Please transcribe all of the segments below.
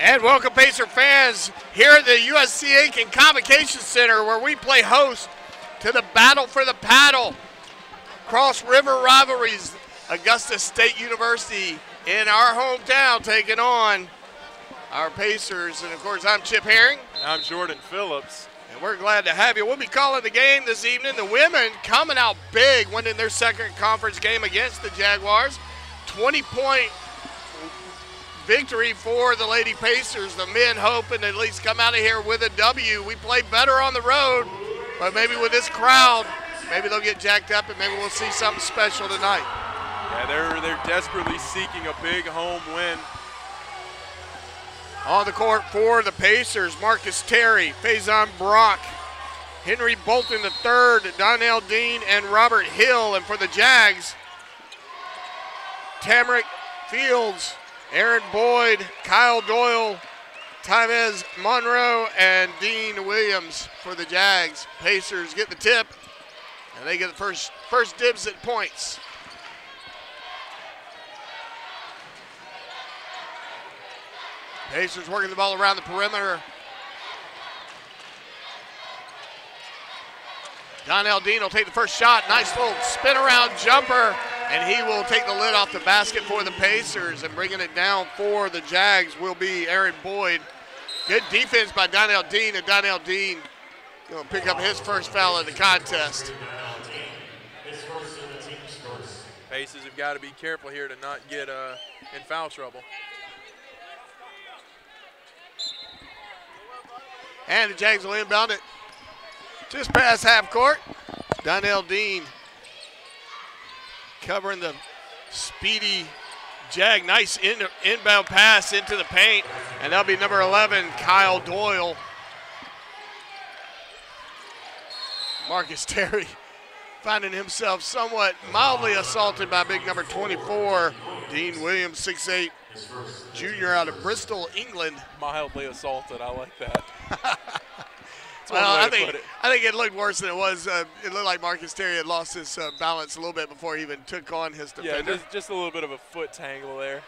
And welcome, Pacer fans, here at the USC Aiken Convocation Center, where we play host to the Battle for the Paddle. Cross River Rivalries, Augusta State University in our hometown taking on our Pacers. And of course, I'm Chip Herring. And I'm Jordan Phillips. And we're glad to have you. We'll be calling the game this evening. The women coming out big, winning their second conference game against the Jaguars. 20-point victory for the Lady Pacers. The men hoping to at least come out of here with a W. We play better on the road, but maybe with this crowd, maybe they'll get jacked up and maybe we'll see something special tonight. Yeah, they're desperately seeking a big home win. On the court for the Pacers, Marcus Terry, Faison Brock, Henry Bolton III, Donnell Dean, and Robert Hill. And for the Jags, Tamarick Fields, Aaron Boyd, Kyle Doyle, Tyrez Monroe, and Dean Williams for the Jags. Pacers get the tip, and they get the first dibs at points. Pacers working the ball around the perimeter. Donnell Dean will take the first shot. Nice little spin around jumper, and he will take the lid off the basket for the Pacers, and bringing it down for the Jags will be Aaron Boyd. Good defense by Donnell Dean, and Donnell Dean going to pick up his first foul of the contest. Pacers have got to be careful here to not get in foul trouble. And the Jags will inbound it just past half court. Donnell Dean covering the speedy Jag. Nice inbound pass into the paint, and that'll be number 11, Kyle Doyle. Marcus Terry finding himself somewhat mildly assaulted by big number 24, Dean Williams, 6'8", junior out of Bristol, England. Mildly assaulted, I like that. Well, I think it looked worse than it was. It looked like Marcus Terry had lost his balance a little bit before he even took on his defender. Yeah, just a little bit of a foot tangle there.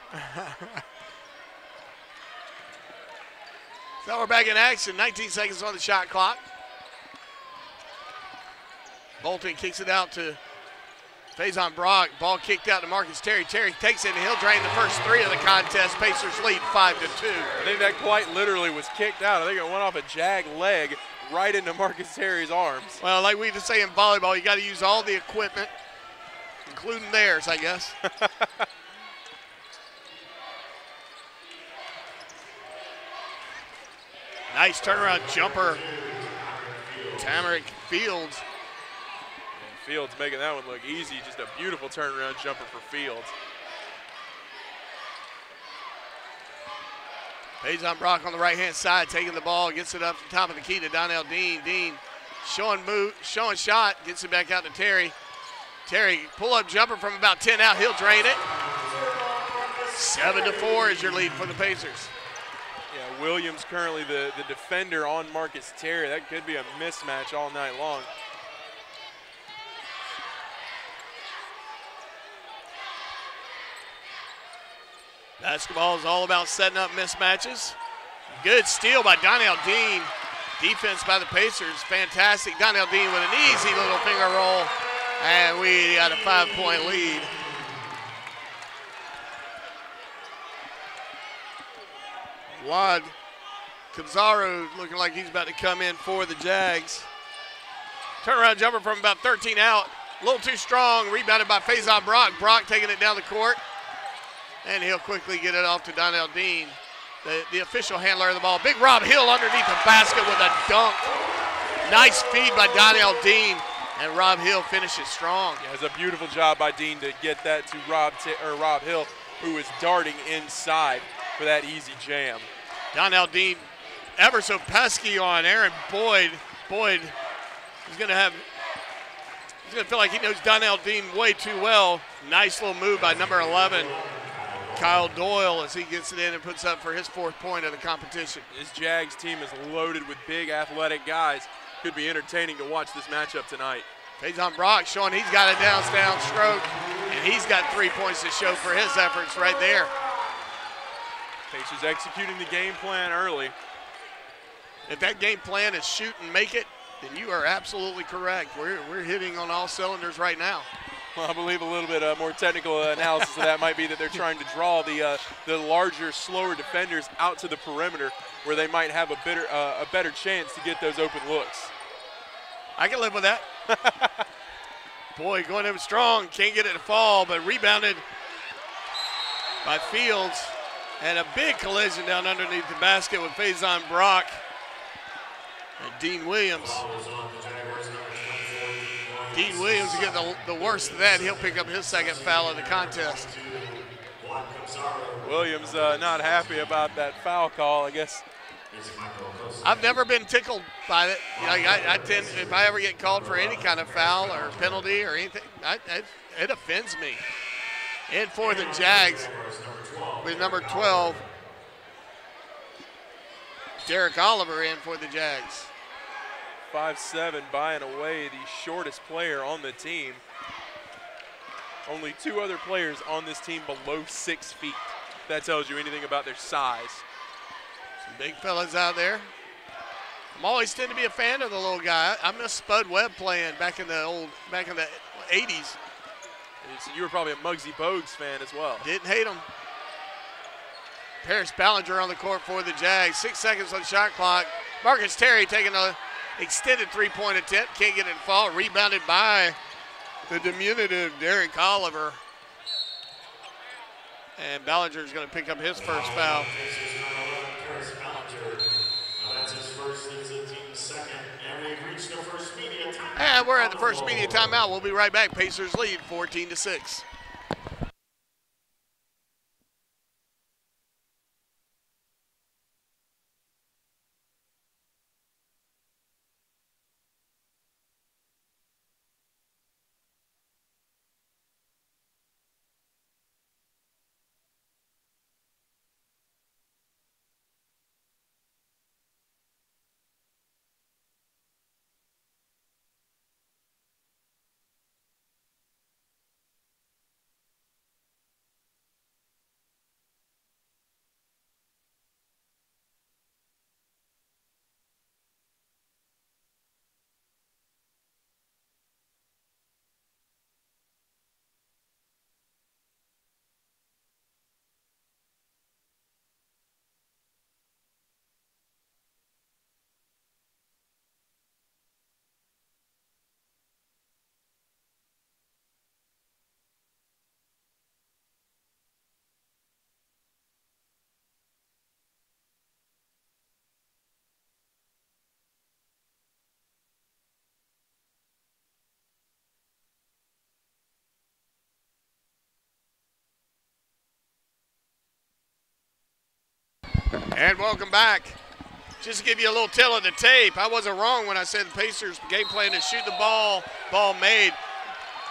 So we're back in action. 19 seconds on the shot clock. Bolton kicks it out to Faison Brock. Ball kicked out to Marcus Terry. Terry takes it, and he'll drain the first three of the contest. Pacers lead 5-2. I think that quite literally was kicked out. I think it went off a Jag leg right into Marcus Terry's arms. Well, like we just say in volleyball, you got to use all the equipment, including theirs, I guess. Nice turnaround jumper. Tamarick Fields. And Fields making that one look easy. Just a beautiful turnaround jumper for Fields. Faison Brock on the right-hand side, taking the ball, gets it up to the top of the key to Donnell Dean. Dean showing shot, gets it back out to Terry. Terry, pull-up jumper from about 10 out. He'll drain it. 7-4 is your lead for the Pacers. Yeah, Williams currently the defender on Marcus Terry. That could be a mismatch all night long. Basketball is all about setting up mismatches. Good steal by Donnell Dean. Defense by the Pacers, fantastic. Donnell Dean with an easy little finger roll, and we got a 5-point lead. Vlad Canzaro looking like he's about to come in for the Jags. Turnaround jumper from about 13 out. A little too strong, rebounded by Faison Brock. Brock taking it down the court. And he'll quickly get it off to Donnell Dean, the official handler of the ball. Big Rob Hill underneath the basket with a dunk. Nice feed by Donnell Dean, and Rob Hill finishes strong. Yeah, it's a beautiful job by Dean to get that to Rob Hill, who is darting inside for that easy jam. Donnell Dean ever so pesky on Aaron Boyd. Boyd is going to feel like he knows Donnell Dean way too well. Nice little move by number 11. Kyle Doyle as he gets it in and puts up for his 4th point of the competition. This Jags team is loaded with big athletic guys. Could be entertaining to watch this matchup tonight. Faison Brock showing he's got a down stroke, and he's got 3 points to show for his efforts right there. Pacers executing the game plan early. If that game plan is shoot and make it, then you are absolutely correct. We're hitting on all cylinders right now. Well, I believe a little bit more technical analysis of that might be that they're trying to draw the larger, slower defenders out to the perimeter where they might have a better chance to get those open looks. I can live with that. Boy, going in strong, can't get it to fall, but rebounded by Fields. And a big collision down underneath the basket with Faison Brock and Dean Williams. Dean Williams will get the worst of that. He'll pick up his second foul of the contest. Williams not happy about that foul call, I guess. I've never been tickled by it. You know, I tend, if I ever get called for any kind of foul or penalty or anything, it offends me. In for the Jags with number 12, Derek Oliver in for the Jags. 5'7", buying away the shortest player on the team. Only 2 other players on this team below 6 feet. That tells you anything about their size. Some big fellas out there. I'm always tend to be a fan of the little guy. I miss Spud Webb playing back in the 80s. So you were probably a Muggsy Bogues fan as well. Didn't hate him. Paris Ballinger on the court for the Jags. 6 seconds on the shot clock. Marcus Terry taking an extended three-point attempt. Can't get it to fall. Rebounded by the diminutive Derek Oliver. And Ballinger's going to pick up his first foul. And we're at the first media timeout. We'll be right back. Pacers lead 14-6. And welcome back. Just to give you a little tell of the tape, I wasn't wrong when I said the Pacers' game plan is shoot the ball made.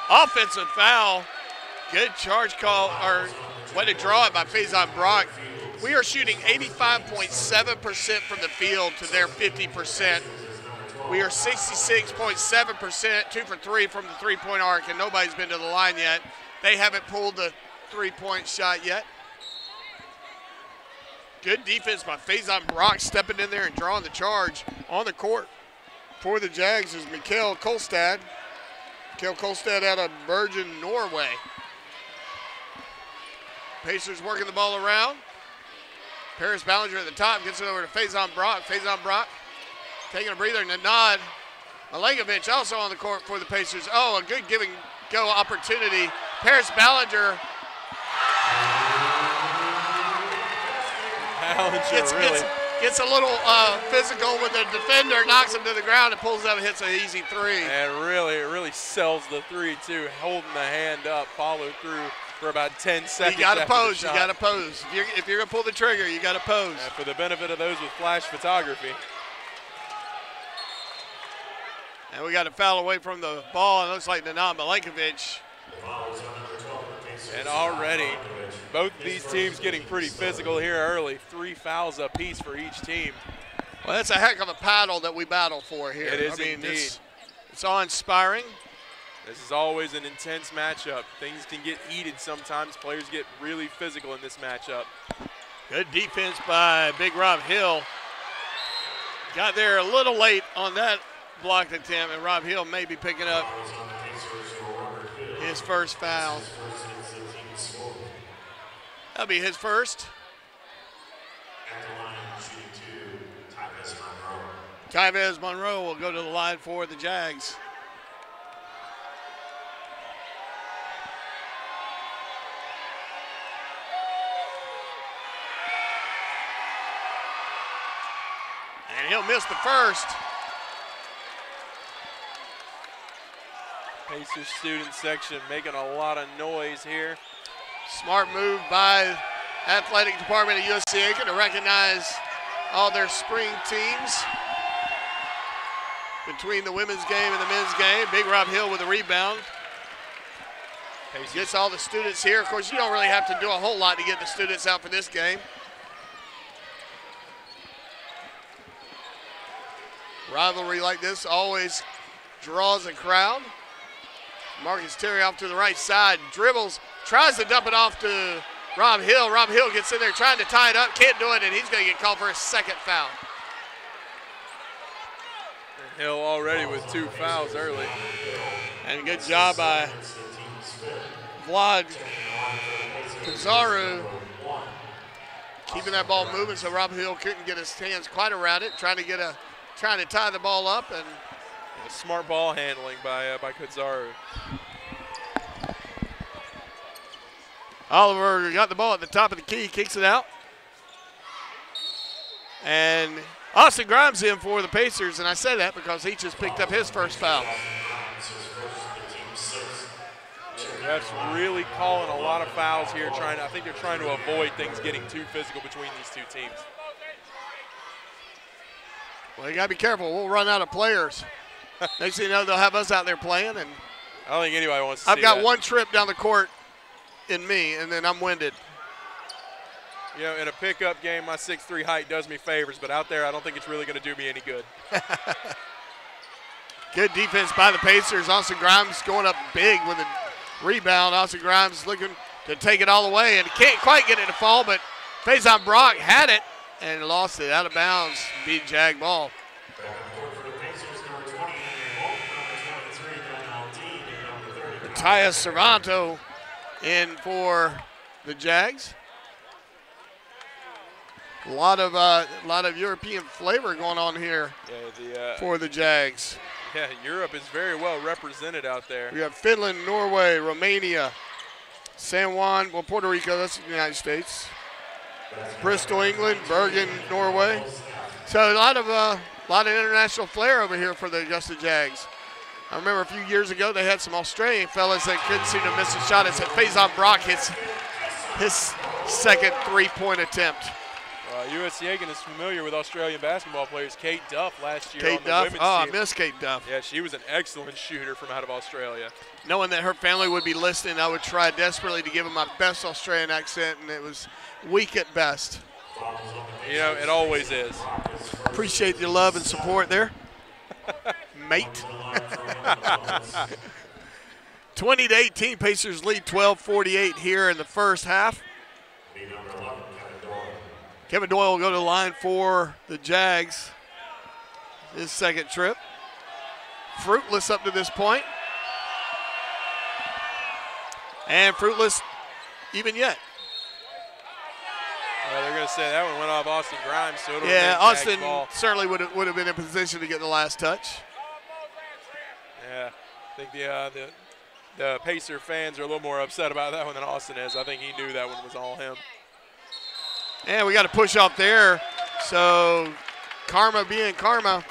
Offensive foul. Good charge call, or way to draw it by Faison Brock. We are shooting 85.7% from the field to their 50%. We are 66.7%, 2 for 3 from the three-point arc, and nobody's been to the line yet. They haven't pulled the three-point shot yet. Good defense by Faison Brock stepping in there and drawing the charge on the court. For the Jags is Mikhail Kolstad. Mikhail Kolstad out of Bergen, Norway. Pacers working the ball around. Paris Ballinger at the top gets it over to Faison Brock. Faison Brock taking a breather and a nod. Malenkovic also on the court for the Pacers. Oh, a good give-and-go opportunity. Paris Ballinger gets a little physical with the defender, knocks him to the ground, and pulls up and hits an easy three. And really sells the three, too, holding the hand up, follow through for about 10 seconds. You got to pose. You got to pose. If you're going to pull the trigger, you got to pose. And for the benefit of those with flash photography. And we got a foul away from the ball. It looks like Nenad Malenkovic. And already, both these teams getting pretty physical here early. 3 fouls apiece for each team. Well, that's a heck of a paddle that we battle for here. It is indeed. It's awe-inspiring. This is always an intense matchup. Things can get heated sometimes. Players get really physical in this matchup. Good defense by Big Rob Hill. Got there a little late on that blocked attempt, and Rob Hill may be picking up his first foul. That'll be his first. Tyvez Monroe will go to the line for the Jags. And he'll miss the first. Pacers student section making a lot of noise here. Smart move by athletic department at USC Aiken to recognize all their spring teams between the women's game and the men's game. Big Rob Hill with a rebound. Pacers. Gets all the students here. Of course, you don't really have to do a whole lot to get the students out for this game. Rivalry like this always draws a crowd. Marcus Terry off to the right side, dribbles, tries to dump it off to Rob Hill. Rob Hill gets in there trying to tie it up, can't do it, and he's going to get called for his second foul. And Hill already with 2 fouls early. And good job by Vlad Kazaru keeping that ball moving so Rob Hill couldn't get his hands quite around it, trying to tie the ball up. And smart ball handling by Kudzaru. Oliver got the ball at the top of the key, kicks it out. And Austin Grimes in for the Pacers, and I say that because he just picked up his first foul. Refs really calling a lot of fouls here. I think they're trying to avoid things getting too physical between these two teams. Well, you got to be careful. We'll run out of players. Next thing you know, they'll have us out there playing. And I don't think anybody wants to see I've got that. one trip down the court in me, and then I'm winded. You know, in a pickup game, my 6'3" height does me favors, but out there, I don't think it's really going to do me any good. Good defense by the Pacers. Austin Grimes going up big with a rebound. Austin Grimes looking to take it all the way, and can't quite get it to fall, but Faison Brock had it and lost it out of bounds. Beat Jag ball. Matthias Cervanto in for the Jags. A lot of European flavor going on here for the Jags. Yeah, Europe is very well represented out there. We have Finland, Norway, Romania, San Juan, well, Puerto Rico, that's the United States. Bristol, England, Bergen, Norway. So a lot of international flair over here for the Augusta Jags. I remember a few years ago they had some Australian fellas that couldn't seem to miss a shot. It said Faison Brock hits his second three-point attempt. USC Aiken is familiar with Australian basketball players. Kate Duff last year Kate on Duff. the women's I team. miss Kate Duff. Yeah, she was an excellent shooter from out of Australia. Knowing that her family would be listening, I would try desperately to give them my best Australian accent, and it was weak at best. You know, it always is. Appreciate your love and support there, mate. 20-18, Pacers lead 12-48 here in the first half. Kevin Doyle will go to the line for the Jags. His second trip. Fruitless up to this point. And fruitless even yet. They're going to say that one went off Austin Grimes. So it'll yeah, Austin certainly would have been in position to get the last touch. Yeah, I think the Pacer fans are a little more upset about that one than Austin is. I think he knew that one was all him. And we got to push off there. So karma being karma.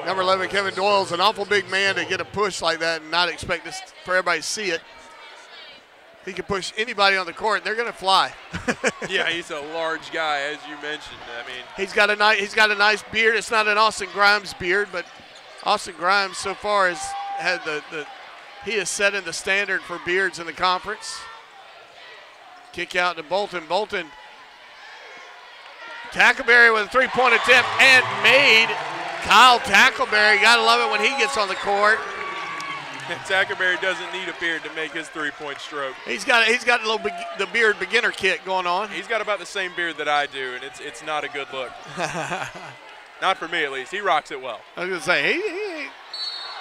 Number 11, Kevin Doyle, is an awful big man to get a push like that and not expect this for everybody to see it. He can push anybody on the court, and they're going to fly. Yeah, he's a large guy, as you mentioned. I mean, he's got a nice beard. It's not an Austin Grimes beard, but Austin Grimes so far has had he is setting the standard for beards in the conference. Kick out to Bolton. Bolton. Tackleberry with a three-point attempt and made. Kyle Tackleberry, got to love it when he gets on the court. Tackleberry doesn't need a beard to make his three-point stroke. He's got a little the beard beginner kit going on. He's got about the same beard that I do, and it's not a good look. Not for me, at least. He rocks it well. I was going to say,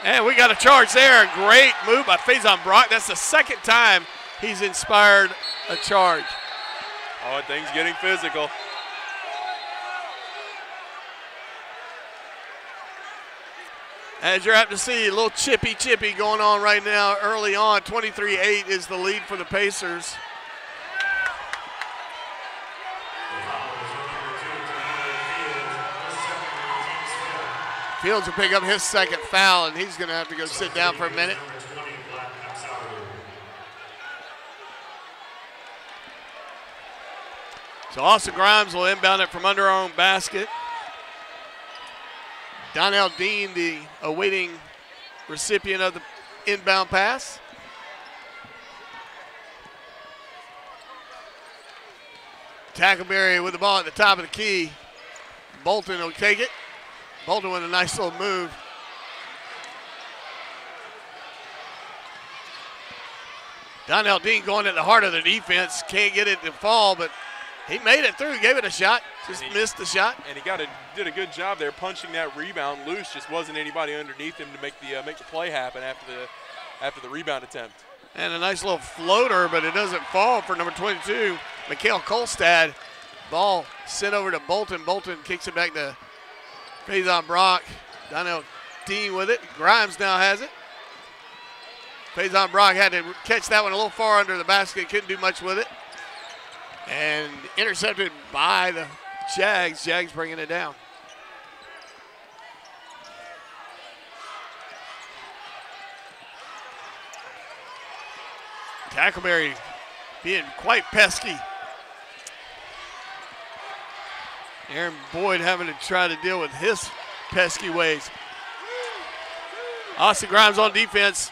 and we got a charge there. Great move by Faison Brock. That's the second time he's inspired a charge. Oh, and things getting physical. As you're apt to see, a little chippy going on right now early on. 23-8 is the lead for the Pacers. Fields will pick up his second foul, and he's going to have to go sit down for a minute. So Austin Grimes will inbound it from under our own basket. Donnell Dean, the awaiting recipient of the inbound pass. Tackleberry with the ball at the top of the key. Bolton will take it. Bolton with a nice little move. Donnell Dean going at the heart of the defense. Can't get it to fall, but he made it through, gave it a shot, just missed the shot. And he did a good job there punching that rebound loose. Just wasn't anybody underneath him to make the play happen after the rebound attempt. And a nice little floater, but it doesn't fall for number 22, Mikhail Kolstad. Ball sent over to Bolton. Bolton kicks it back to Faison Brock. Donnell Dean with it. Grimes now has it. Faison Brock had to catch that one a little far under the basket, couldn't do much with it. And intercepted by the Jags. Jags bringing it down. Tackleberry being quite pesky. Aaron Boyd having to try to deal with his pesky ways. Austin Grimes on defense.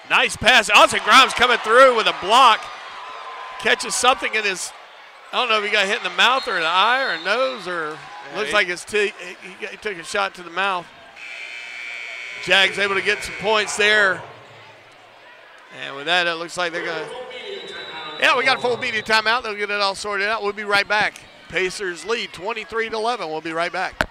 Nice pass. Austin Grimes coming through with a block. Catches something in his, I don't know if he got hit in the mouth or the eye or nose, or looks like his teeth. He took a shot to the mouth. Jags able to get some points there. And with that, it looks like they're going to, yeah, we got a full media timeout. They'll get it all sorted out. We'll be right back. Pacers lead 23-11. We'll be right back.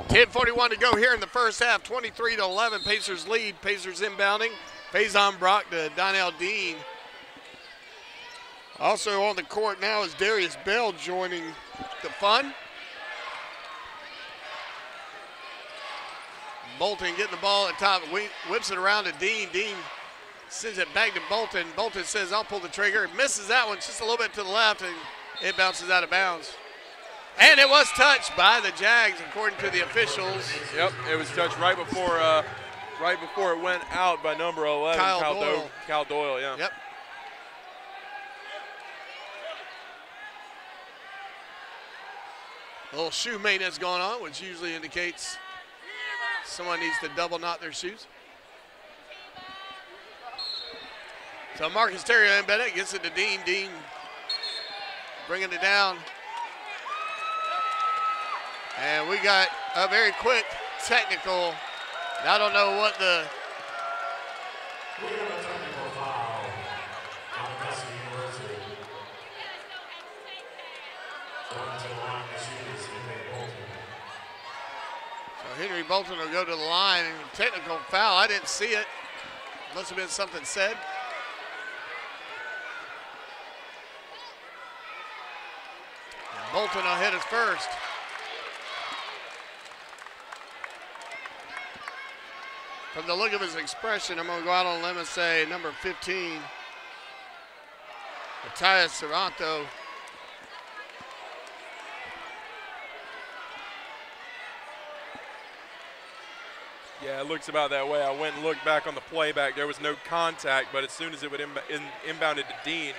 .41 to go here in the first half. 23-11. Pacers lead. Pacers inbounding. Faison Brock to Donnell Dean. Also on the court now is Darius Bell joining the fun. Bolton getting the ball at top, whips it around to Dean. Dean sends it back to Bolton. Bolton says, I'll pull the trigger. Misses that one just a little bit to the left, and it bounces out of bounds. And it was touched by the Jags, according to the officials. Yep, it was touched right before it went out by number 11, Kyle Doyle, yeah. Yep. A little shoe maintenance going on, which usually indicates someone needs to double knot their shoes. So Marcus Terrio and Bennett gets it to Dean. Dean bringing it down. And we got a very quick technical. I don't know what the. We have a technical foul on Augusta University. Going to the line to shoot is Henry Bolton. So Henry Bolton will go to the line, and technical foul. I didn't see it. Must have been something said. And Bolton will hit us first. From the look of his expression, I'm going to go out on a limb and say number 15, Matthias Serranto. Yeah, it looks about that way. I went and looked back on the playback. There was no contact, but as soon as it would inbounded to Dean,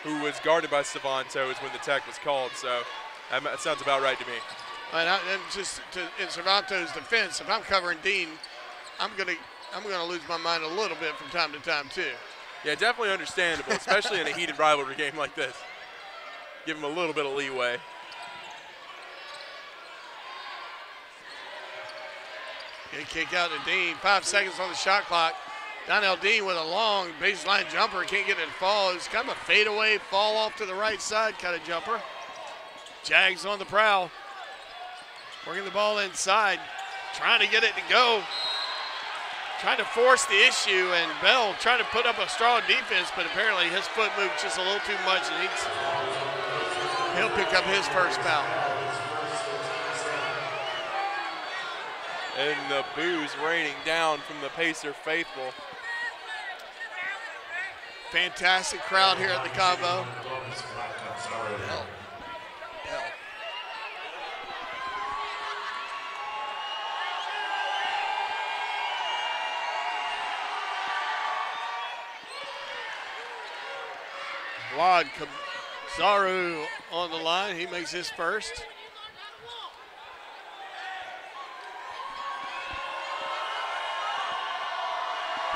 who was guarded by Serranto, is when the tech was called. So that sounds about right to me. And just in Serranto's defense, if I'm covering Dean, I'm gonna lose my mind a little bit from time to time too. Yeah, definitely understandable, especially in a heated rivalry game like this. Give him a little bit of leeway. Good kick out to Dean. 5 seconds on the shot clock. Donnell Dean with a long baseline jumper. Can't get it to fall. It's kind of a fadeaway, fall off to the right side kind of jumper. Jags on the prowl. Working the ball inside. Trying to get it to go. Trying to force the issue, and Bell trying to put up a strong defense, but apparently his foot moved just a little too much, and he'll pick up his first foul. And the boos raining down from the Pacer faithful. Fantastic crowd here at the Convo. Vlad Zaru on the line. He makes his first.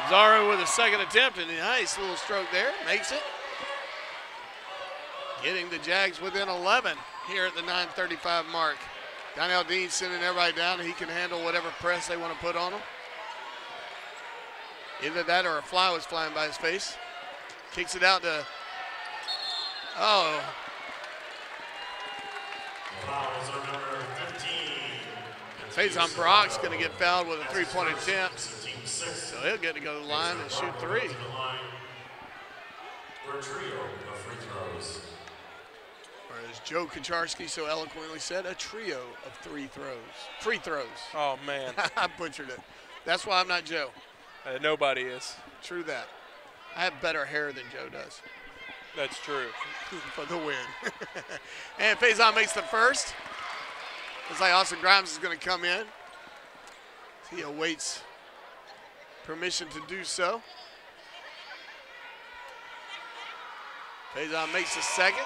Zaru with a second attempt, and a nice little stroke there. Makes it. Getting the Jags within 11 here at the 9:35 mark. Donnell Dean sending everybody down. He can handle whatever press they want to put on him. Either that or a fly was flying by his face. Kicks it out to Faison Brock's going to get fouled with a three-point attempt. So he'll get to go to the line and shoot three. For a trio of free throws. Or as Joe Kucharski so eloquently said, a trio of free throws. Oh, man. I butchered it. That's why I'm not Joe. Nobody is. True that. I have better hair than Joe does. That's true. For the win. And Faison makes the first. Looks like Austin Grimes is going to come in. He awaits permission to do so. Faison makes the second.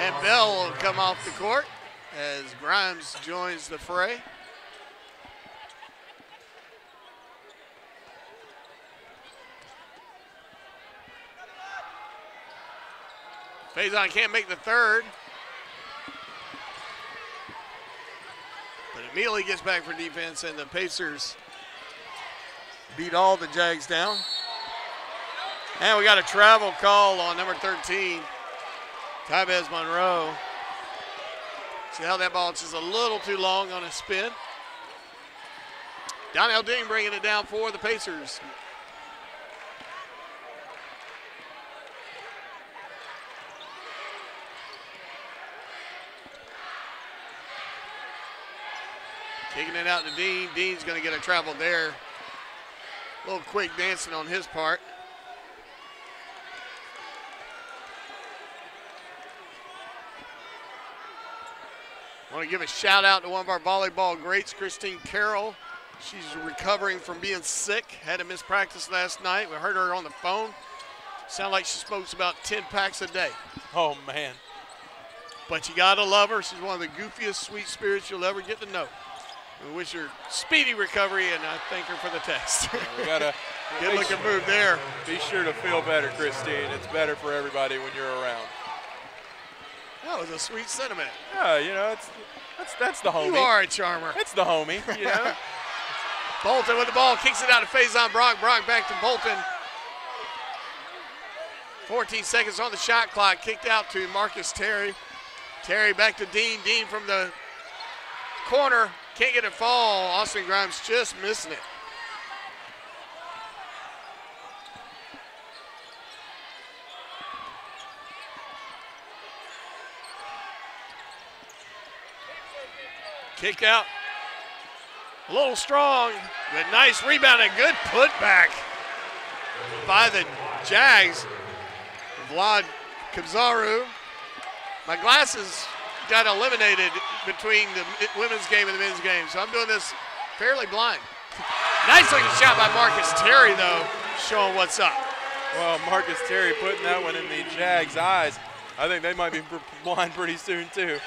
And Bell will come off the court as Grimes joins the fray. Faison can't make the third. But immediately gets back for defense, and the Pacers beat all the Jags down. And we got a travel call on number 13, Tybez Monroe. See how that ball is just a little too long on a spin. Donnell Dean bringing it down for the Pacers. Kicking it out to Dean. Dean's going to get a travel there. A little quick dancing on his part. I want to give a shout out to one of our volleyball greats, Christine Carroll. She's recovering from being sick. Had to miss practice last night. We heard her on the phone. Sounded like she smokes about 10 packs a day. Oh, man. But you got to love her. She's one of the goofiest, sweet spirits you'll ever get to know. We wish her speedy recovery, and I thank her for the text. We got Good looking move there. Be sure to feel better, Christine. It's better for everybody when you're around. That was a sweet sentiment. Yeah, you know, that's the homie. You are a charmer. It's the homie, you know. Bolton with the ball, kicks it out to Faison Brock. Brock back to Bolton. 14 seconds on the shot clock. Kicked out to Marcus Terry. Terry back to Dean. Dean from the corner. Can't get it fall. Austin Grimes just missing it. Kick out. A little strong, but nice rebound and good putback by the Jags. Vlad Kavzaru. My glasses got eliminated between the women's game and the men's game, so I'm doing this fairly blind. Nice looking shot by Marcus Terry, though, showing what's up. Well, Marcus Terry putting that one in the Jags' eyes. I think they might be blind pretty soon, too.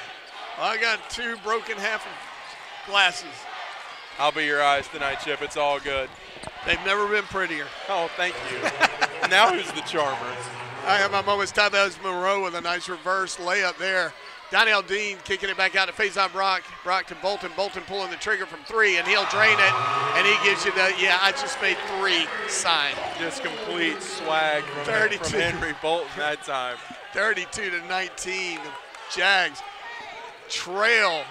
I got 2 broken half of glasses. I'll be your eyes tonight, Chip. It's all good. They've never been prettier. Oh, thank you. Now who's the charmer? I have my moments. Tavez Monroe with a nice reverse layup there. Donnell Dean kicking it back out to Faison Brock. Brock to Bolton. Bolton pulling the trigger from 3, and he'll drain it. And he gives you the, yeah, I just made 3 sign. Just complete swag from Henry Bolton that time. 32-19. The Jags trail.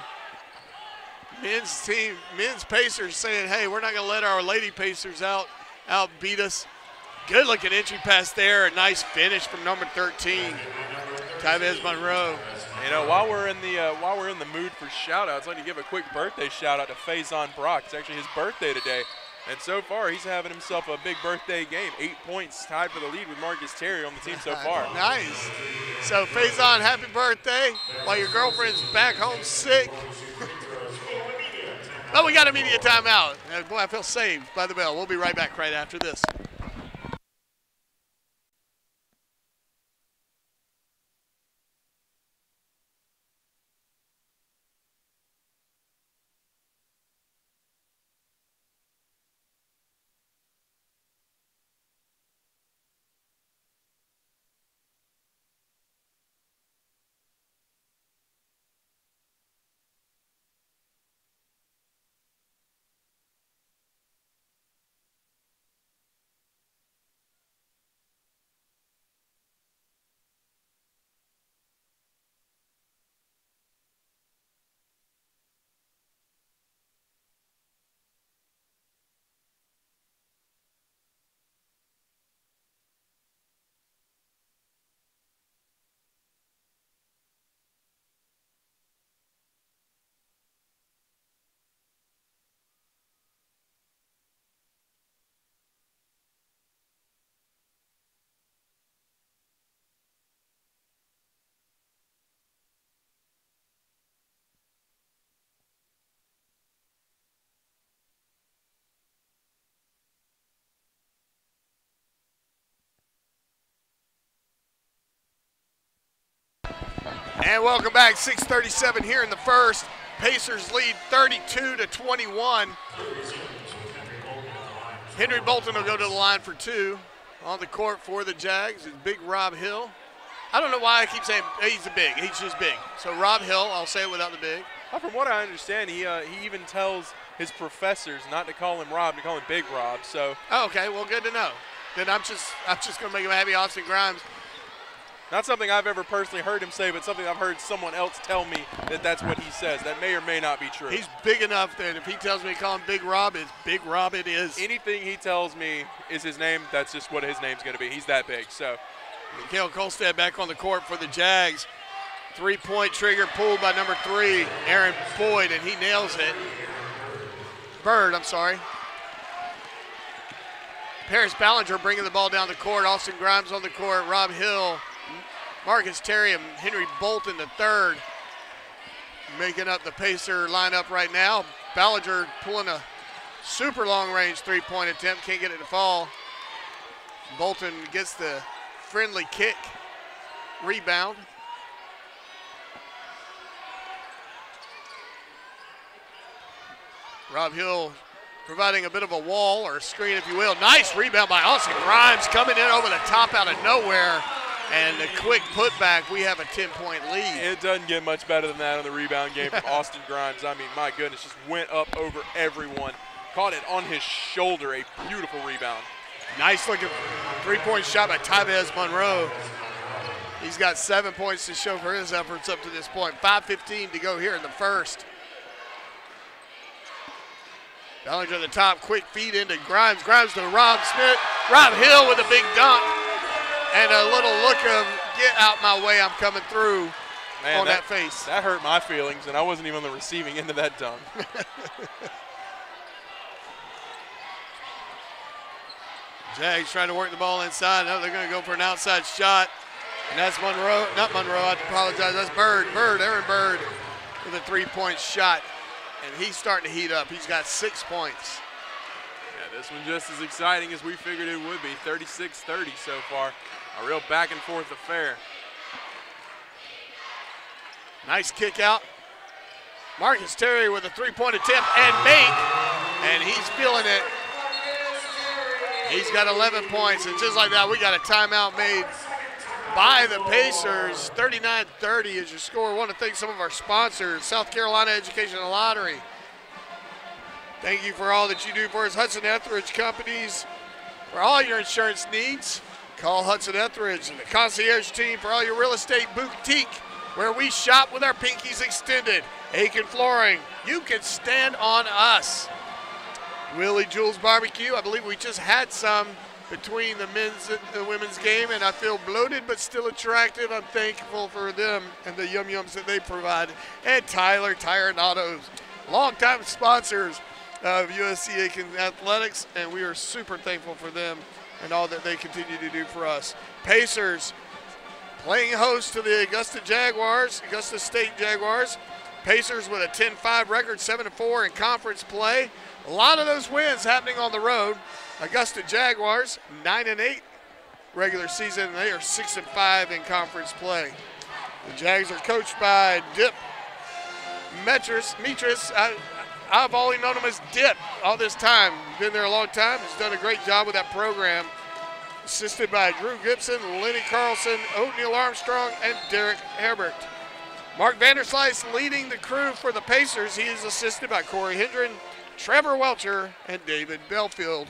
Men's Pacers saying, hey, we're not going to let our lady Pacers outbeat us. Good looking entry pass there. A nice finish from number 13, Tavez Monroe. You know, while we're in the mood for shout outs, I'd like to give a quick birthday shout out to Faison Brock. It's actually his birthday today. And so far, he's having himself a big birthday game. 8 points, tied for the lead with Marcus Terry on the team so far. Nice. So, Faison, happy birthday while your girlfriend's back home sick. Oh, we got a media timeout. Boy, I feel saved by the bell. We'll be right back right after this. And welcome back. 6:37 here in the first. Pacers lead 32-21. Henry Bolton will go to the line for 2 on the court for the Jags. It's Big Rob Hill. I don't know why I keep saying he's a big. He's just big. So Rob Hill, I'll say it without the big. Well, from what I understand, he even tells his professors not to call him Rob, to call him Big Rob. So. Oh, okay, well, good to know. Then I'm just going to make him happy. Austin Grimes. Not something I've ever personally heard him say, but something I've heard someone else tell me that's what he says. That may or may not be true. He's big enough that if he tells me to call him Big Rob, it's Big Rob it is. Anything he tells me is his name, that's just what his name's going to be. He's that big. So, Mikhail Kolstad back on the court for the Jags. 3-point trigger pulled by number 3, Aaron Boyd, and he nails it. Bird, I'm sorry. Paris Ballinger bringing the ball down the court. Austin Grimes on the court. Rob Hill, Marcus Terry, and Henry Bolton the third making up the Pacer lineup right now. Ballinger pulling a super long-range 3-point attempt. Can't get it to fall. Bolton gets the friendly kick. Rebound. Rob Hill providing a bit of a wall or a screen, if you will. Nice rebound by Austin Grimes coming in over the top out of nowhere. And a quick putback, we have a 10-point lead. It doesn't get much better than that on the rebound game from Austin Grimes. I mean, my goodness, just went up over everyone. Caught it on his shoulder, a beautiful rebound. Nice looking three-point shot by Tyvez Monroe. He's got 7 points to show for his efforts up to this point. 5:15 to go here in the first. Ballinger at the top, quick feed into Grimes. Grimes to Rob Smith. Rob Hill with a big dunk. And a little look of, get out my way, I'm coming through. Man, on that face. That hurt my feelings, and I wasn't even on the receiving end of that dunk. Jags trying to work the ball inside. Now they're going to go for an outside shot. And that's Monroe, not Monroe, I apologize. That's Aaron Bird with a three-point shot. And he's starting to heat up. He's got 6 points. Yeah, this one just as exciting as we figured it would be. 36-30 so far. A real back-and-forth affair. Nice kick out. Marcus Terry with a three-point attempt and make. And he's feeling it. He's got 11 points. And just like that, we got a timeout made by the Pacers. 39-30 is your score. I want to thank some of our sponsors, South Carolina Education and Lottery. Thank you for all that you do for us. Hudson Etheridge Companies, for all your insurance needs. Call Hudson Etheridge and the concierge team for all your real estate boutique, where we shop with our pinkies extended. Aiken Flooring, you can stand on us. Willie Jules Barbecue, I believe we just had some between the men's and the women's game, and I feel bloated but still attractive. I'm thankful for them and the yum-yums that they provide. And Tyler Tire and Autos, longtime sponsors of USC Aiken Athletics, and we are super thankful for them and all that they continue to do for us. Pacers playing host to the Augusta State Jaguars. Pacers with a 10-5 record, 7-4 in conference play. A lot of those wins happening on the road. Augusta Jaguars, 9-8 regular season, and they are 6-5 in conference play. The Jags are coached by Dip Metris. I've only known him as Dip all this time. Been there a long time. He's done a great job with that program. Assisted by Drew Gibson, Lenny Carlson, Oatmeal Armstrong, and Derek Herbert. Mark Vanderslice leading the crew for the Pacers. He is assisted by Corey Hendren, Trevor Welcher, and David Belfield.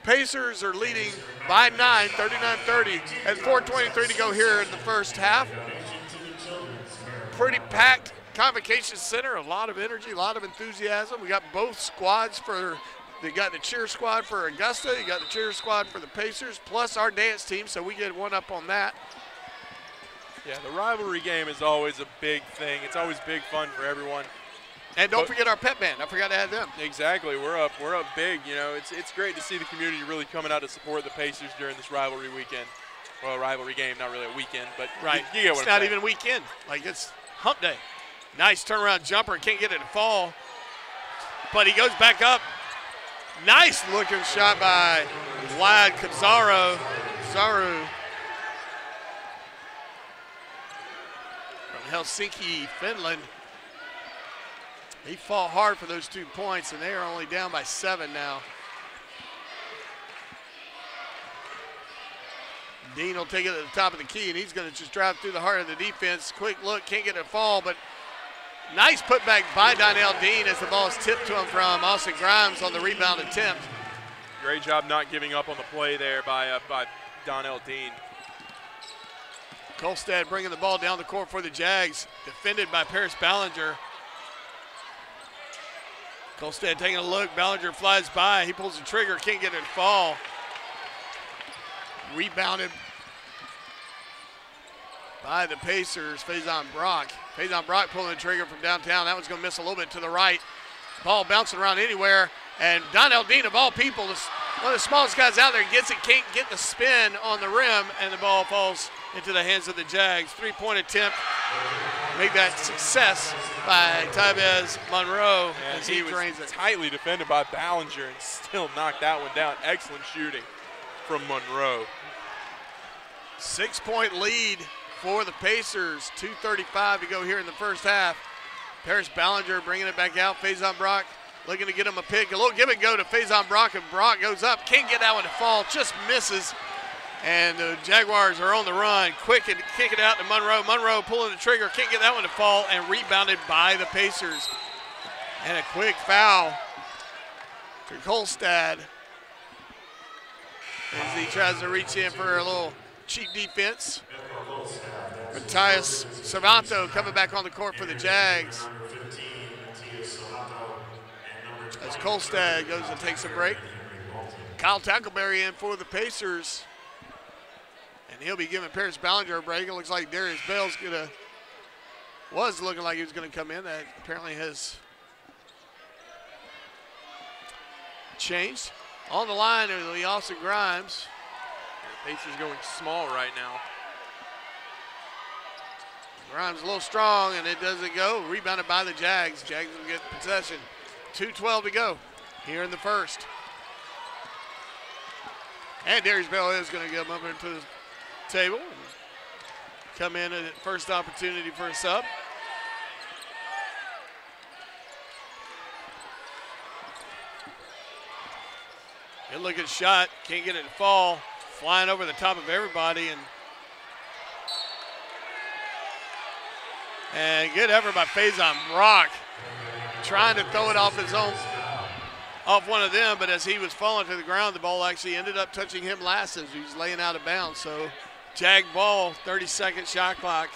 Pacers are leading by 9, 39-30, at 4:23 to go here in the first half. Pretty packed Convocation Center, a lot of energy, a lot of enthusiasm. We got both squads they got the cheer squad for Augusta, you got the cheer squad for the Pacers, plus our dance team, so we get one up on that. Yeah, the rivalry game is always a big thing. It's always big fun for everyone. And don't forget our pep band. I forgot to add them. Exactly. We're up big. You know, it's great to see the community really coming out to support the Pacers during this rivalry weekend. Well, rivalry game, not really a weekend, but right. You get what it's I'm not saying. even weekend. Like, it's hump day. Nice turnaround jumper. Can't get it to fall. But he goes back up. Nice looking shot by Vlad Zaru from Helsinki, Finland. He fought hard for those 2 points, and they are only down by 7 now. Dean will take it at the top of the key, and he's going to just drive through the heart of the defense. Quick look, can't get it to fall, but nice putback by Donnell Dean as the ball is tipped to him from Austin Grimes on the rebound attempt. Great job not giving up on the play there by Donnell Dean. Kolstad bringing the ball down the court for the Jags, defended by Paris Ballinger. Kolstad taking a look, Ballinger flies by, he pulls the trigger, can't get it to fall. Rebounded by the Pacers, Faison Brock. Faison Brock pulling the trigger from downtown. That one's going to miss a little bit to the right. Ball bouncing around anywhere. And Donnell Dean, of all people, one of the smallest guys out there, gets it, can't get the spin on the rim, and the ball falls into the hands of the Jags. 3-point attempt. Make that success by Tyvez Monroe as he drains it. Tightly defended by Ballinger and still knocked that one down. Excellent shooting from Monroe. 6-point lead for the Pacers. 2:35 to go here in the first half. Paris Ballinger bringing it back out. Faison Brock looking to get him a pick. A little give and go to Faison Brock, and Brock goes up. Can't get that one to fall, just misses. And the Jaguars are on the run. Quick and kick it out to Monroe. Monroe pulling the trigger, can't get that one to fall, and rebounded by the Pacers. And a quick foul to Kolstad as he tries to reach in for a little cheap defense. Matthias Cervato coming back on the court for the Jags. As Kolstad goes and takes a break. Kyle Tackleberry in for the Pacers. And he'll be giving Paris Ballinger a break. It looks like Darius Bell's was looking like he was going to come in. That apparently has changed. On the line are the Austin Grimes. The Pacers going small right now. Grimes a little strong, and it doesn't go. Rebounded by the Jags. Jags will get possession. 2:12 to go here in the first. And Darius Bell is going to get him up into the table and come in at first opportunity for a sub. Good looking shot, can't get it to fall. Flying over the top of everybody, and good effort by Faison Brock, trying to throw it off one of them, but as he was falling to the ground, the ball actually ended up touching him last as he was laying out of bounds. So Jag ball, 30-second shot clock.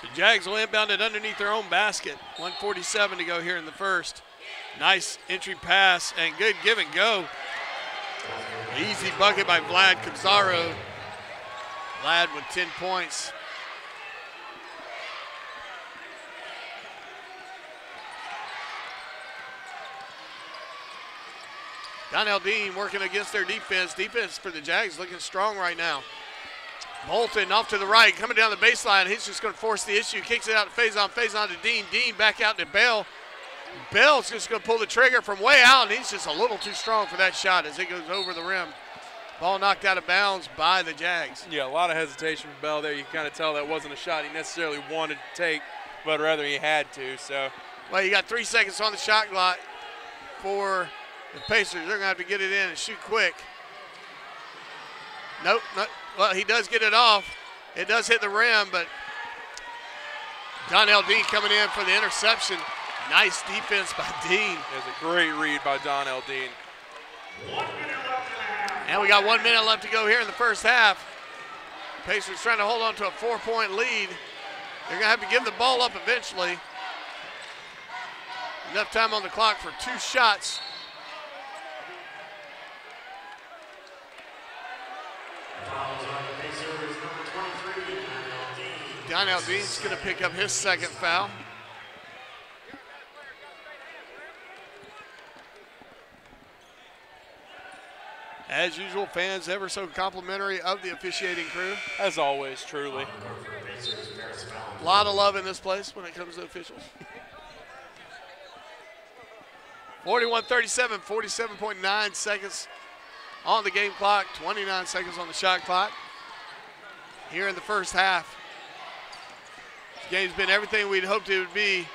The Jags will inbound it underneath their own basket. 1:47 to go here in the first. Nice entry pass and good give and go. Easy bucket by Vlad Cabzaro. Vlad with 10 points. Donnell Dean working against their defense. Defense for the Jags looking strong right now. Bolton off to the right, coming down the baseline. He's just going to force the issue. Kicks it out to Faison. Faison to Dean. Dean back out to Bell. Bell's just going to pull the trigger from way out, and he's just a little too strong for that shot as it goes over the rim. Ball knocked out of bounds by the Jags. Yeah, a lot of hesitation from Bell there. You can kind of tell that wasn't a shot he necessarily wanted to take, but rather he had to. So, well, you got 3 seconds on the shot clock for the Pacers. They're going to have to get it in and shoot quick. Nope. Well, he does get it off. It does hit the rim, but Donnell Dean coming in for the interception. Nice defense by Dean. There's a great read by Donnell Dean. And we got 1 minute left to go here in the first half. Pacers trying to hold on to a 4-point lead. They're going to have to give the ball up eventually. Enough time on the clock for 2 shots. Donnell Dean's going to pick up his second foul. As usual, fans ever so complimentary of the officiating crew. As always, truly. A lot of love in this place when it comes to officials. 41-37, 47.9 seconds on the game clock, 29 seconds on the shot clock. Here in the first half. This game's been everything we'd hoped it would be.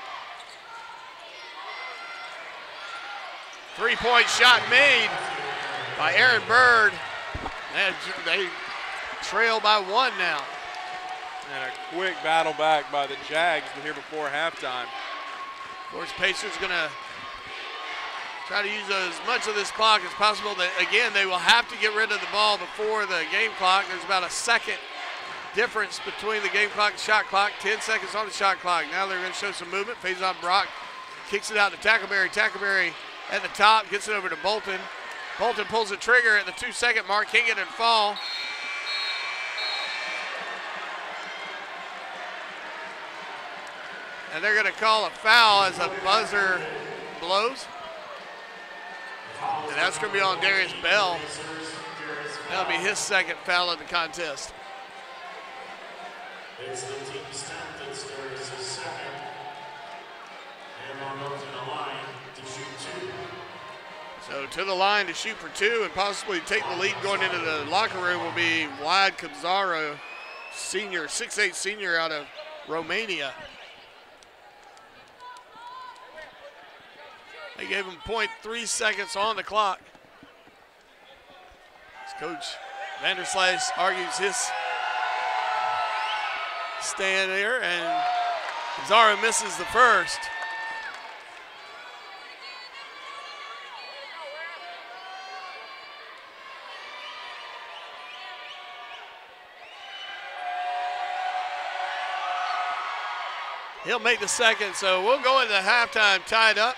3-point shot made by Aaron Bird. They trail by 1 now. And a quick battle back by the Jags here before halftime. Of course, Pacers going to try to use as much of this clock as possible. Again, they will have to get rid of the ball before the game clock. There's about a second difference between the game clock and shot clock. 10 seconds on the shot clock. Now they're going to show some movement. Faison Brock kicks it out to Tackleberry. Tackleberry at the top, gets it over to Bolton. Bolton pulls the trigger at the 2-second mark. Can't get it to fall. And they're going to call a foul as a buzzer blows. And that's going to be on Darius Bell. That'll be his second foul of the contest. It's the team's 10th. It's Darius' second. And on goes to the line to shoot 2. So to the line to shoot for 2 and possibly take the lead going into the locker room will be Vlad Cabzaro. senior, 6'8" senior out of Romania. They gave him 0.3 seconds on the clock. As Coach Vanderslice argues his stand there, and Zara misses the first. He'll make the second, so we'll go into halftime tied up.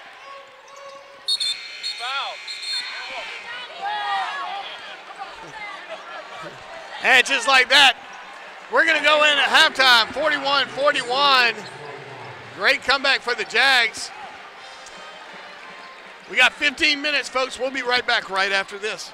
And just like that, we're going to go in at halftime, 41-41. Great comeback for the Jags. We got 15 minutes, folks. We'll be right back right after this.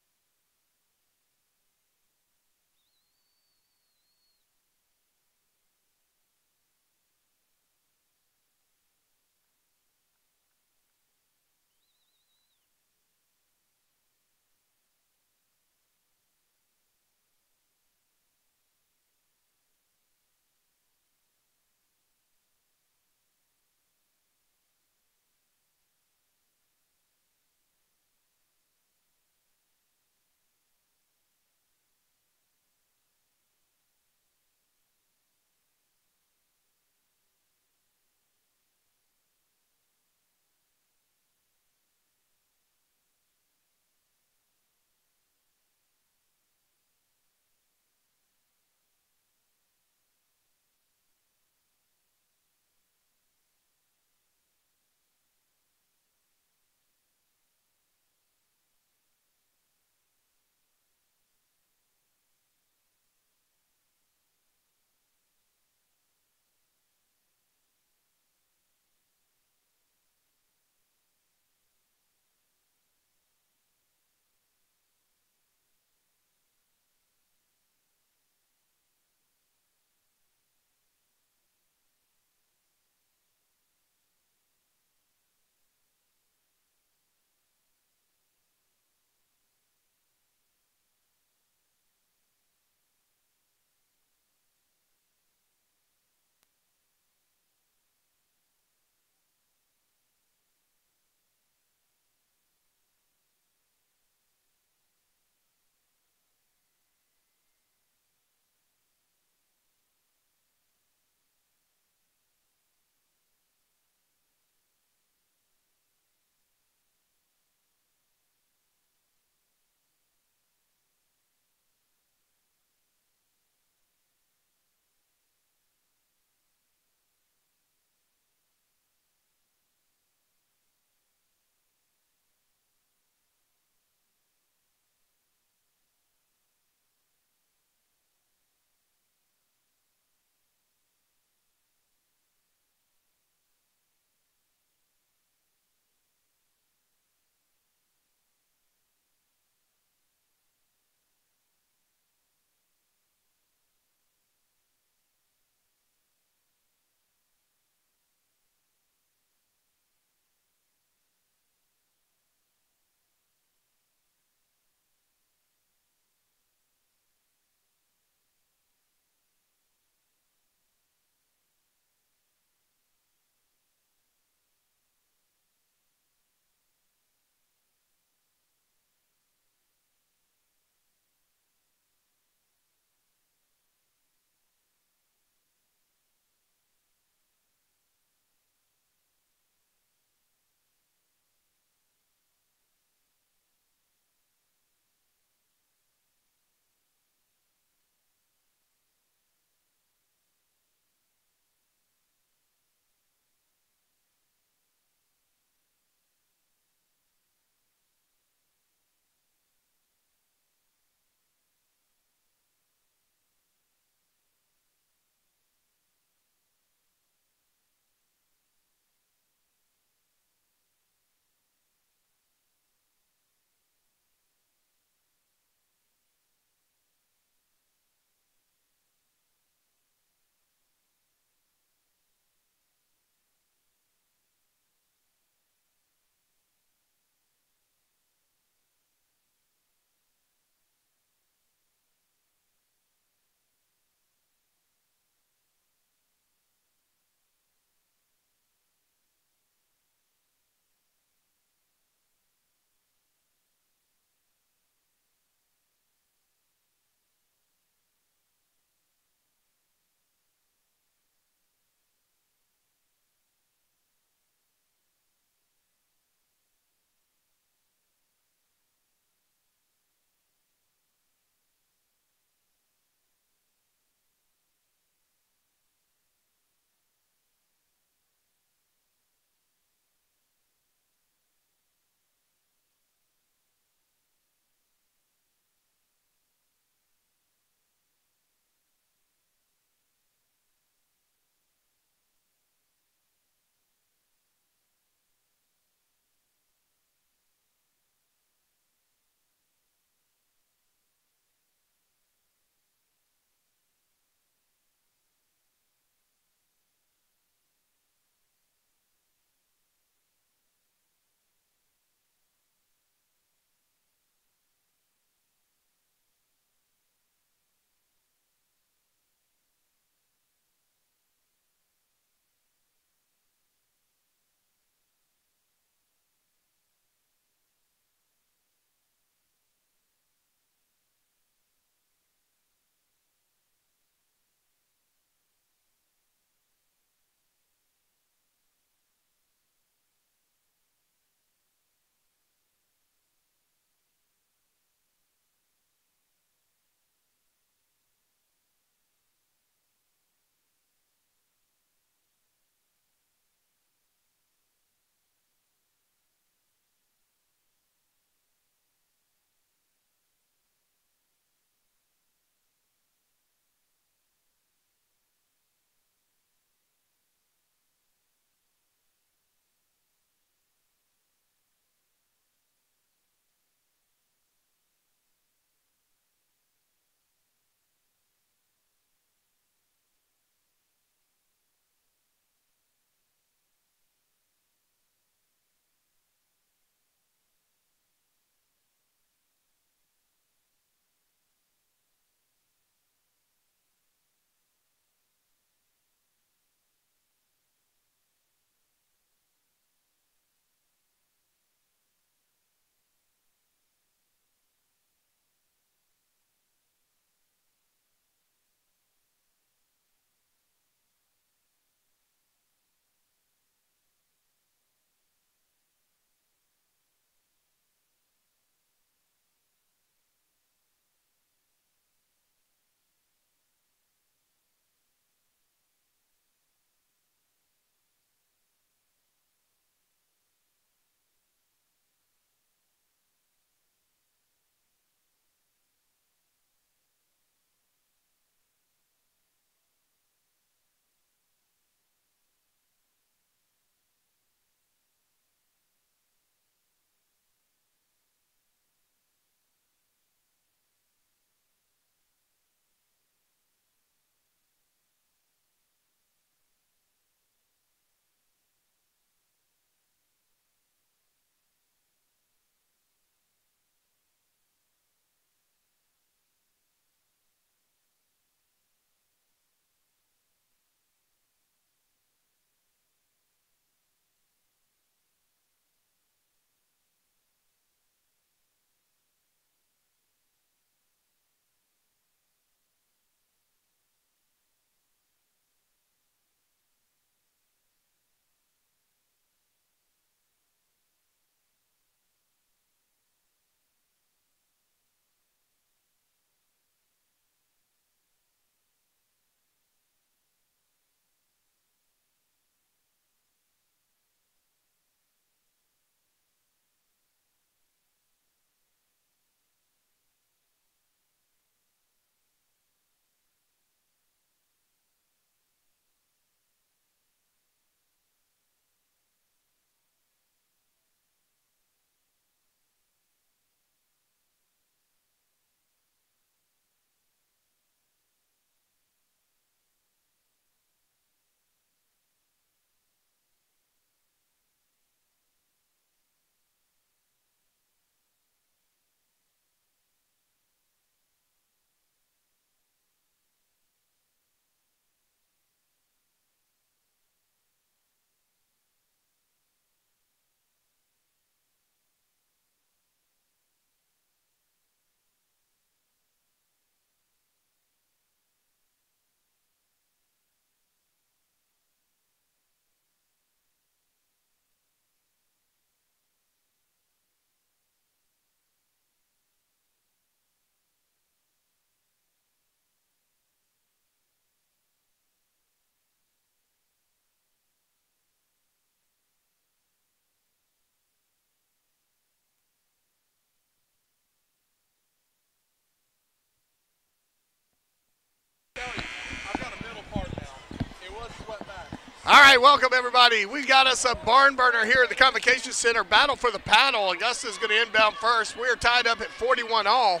All right, welcome everybody. We got us a barn burner here at the Convocation Center. Battle for the paddle. Augusta's going to inbound first. We're tied up at 41 all.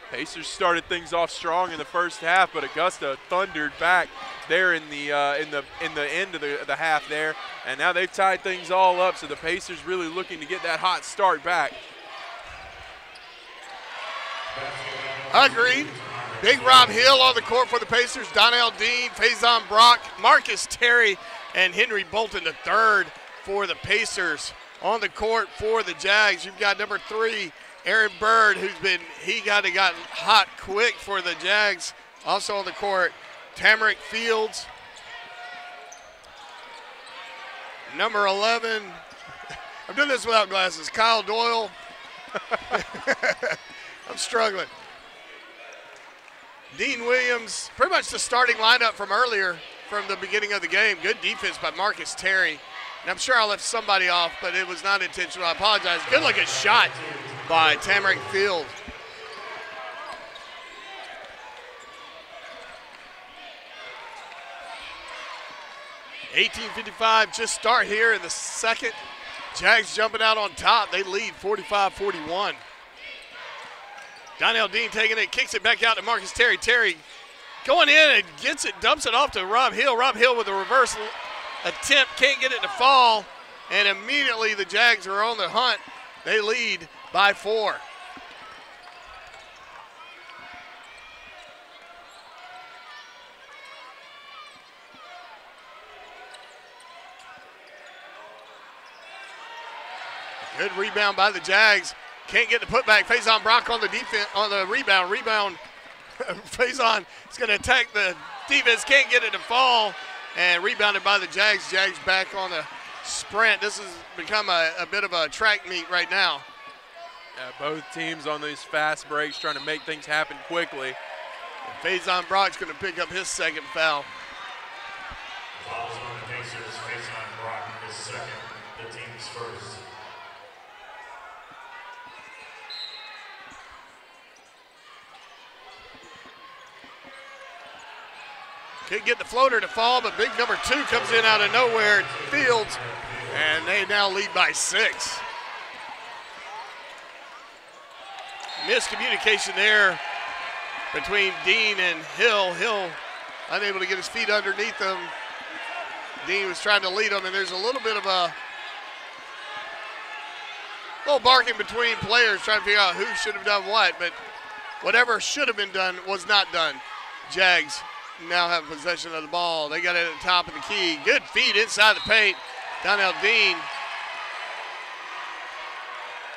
Pacers started things off strong in the first half, but Augusta thundered back there in the end of the half there, and now they've tied things all up. So the Pacers really looking to get that hot start back. Agreed. Big Rob Hill on the court for the Pacers. Donnell Dean, Faison Brock, Marcus Terry, and Henry Bolton III for the Pacers. On the court for the Jags, you've got number 3, Aaron Bird, he got hot quick for the Jags. Also on the court, Tamarick Fields. Number 11, I'm doing this without glasses, Kyle Doyle. I'm struggling. Dean Williams, pretty much the starting lineup from earlier, from the beginning of the game. Good defense by Marcus Terry. And I'm sure I left somebody off, but it was not intentional. I apologize. Good looking shot by Tamarick Field. $18:55 just start here in the second. Jags jumping out on top. They lead 45-41. Donnell Dean taking it, kicks it back out to Marcus Terry. Terry going in and gets it, dumps it off to Rob Hill. Rob Hill with a reverse attempt, can't get it to fall, and immediately the Jags are on the hunt. They lead by 4. Good rebound by the Jags. Can't get the putback. Faison Brock on the defense, on the rebound. Faison is going to attack the defense. Can't get it to fall. And rebounded by the Jags. Jags back on the sprint. This has become a bit of a track meet right now. Yeah, both teams on these fast breaks trying to make things happen quickly. Faison Brock's going to pick up his second foul. Fouls on the Pacers. Faison Brock is second. The team's first. Couldn't get the floater to fall, but big number 2 comes in out of nowhere, Fields, and they now lead by 6. Miscommunication there between Dean and Hill. Hill unable to get his feet underneath him. Dean was trying to lead him, and there's a little bit of a little barking between players trying to figure out who should have done what, but whatever should have been done was not done. Jags now have possession of the ball. They got it at the top of the key. Good feed inside the paint. Donnell Dean.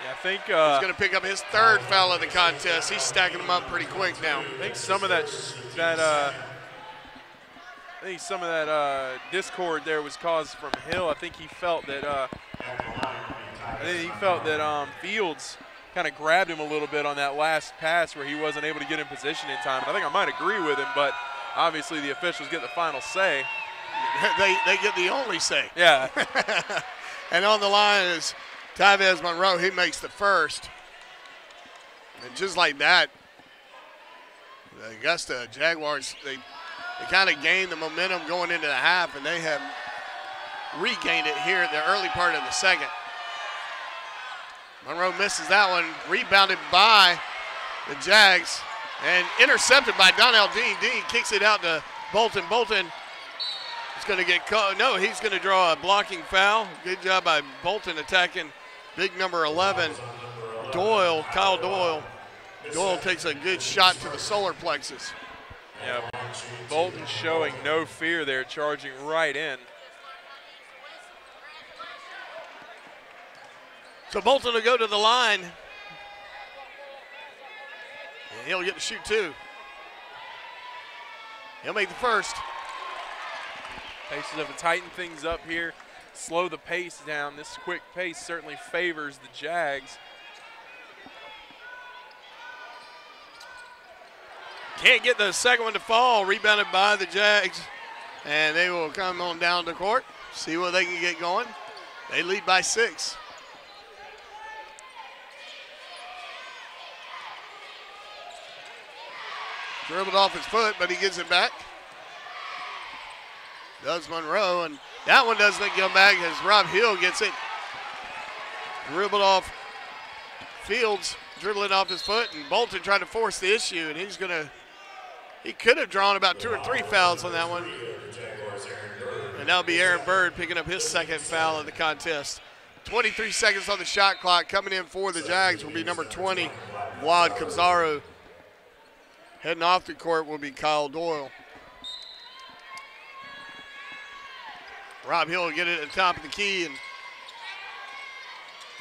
Yeah, I think he's going to pick up his 3rd foul of the contest. He's stacking them up pretty quick now. I think some of that discord there was caused from Hill. I think he felt that Fields kind of grabbed him a little bit on that last pass where he wasn't able to get in position in time. And I think I might agree with him, but obviously the officials get the final say. They get the only say. Yeah. And on the line is Tyvez Monroe. He makes the first. And just like that, the Augusta Jaguars, they kind of gained the momentum going into the half, and they have regained it here in the early part of the second. Monroe misses that one, rebounded by the Jags, and intercepted by Donnell Dean. Dean kicks it out to Bolton. Bolton is going to get caught. No, he's going to draw a blocking foul. Good job by Bolton attacking big number 11, Doyle, Kyle Doyle. Doyle takes a good shot to the solar plexus. Yeah, Bolton showing no fear there, charging right in. So Bolton will go to the line. And he'll get to shoot 2. He'll make the first. Pacers have to tighten things up here, slow the pace down. This quick pace certainly favors the Jags. Can't get the second one to fall, rebounded by the Jags. And they will come on down the court, see what they can get going. They lead by 6. Dribbled off his foot, but he gets it back. does Monroe, and that one doesn't come back as Rob Hill gets it dribbled off Fields, dribbling off his foot, and Bolton trying to force the issue, and he could have drawn about 2 or 3 fouls on that one. And that'll be Aaron Bird picking up his second foul of the contest. 23 seconds on the shot clock. Coming in for the Jags will be number 20, Wad Cabzaro. Heading off the court will be Kyle Doyle. Rob Hill will get it at the top of the key, and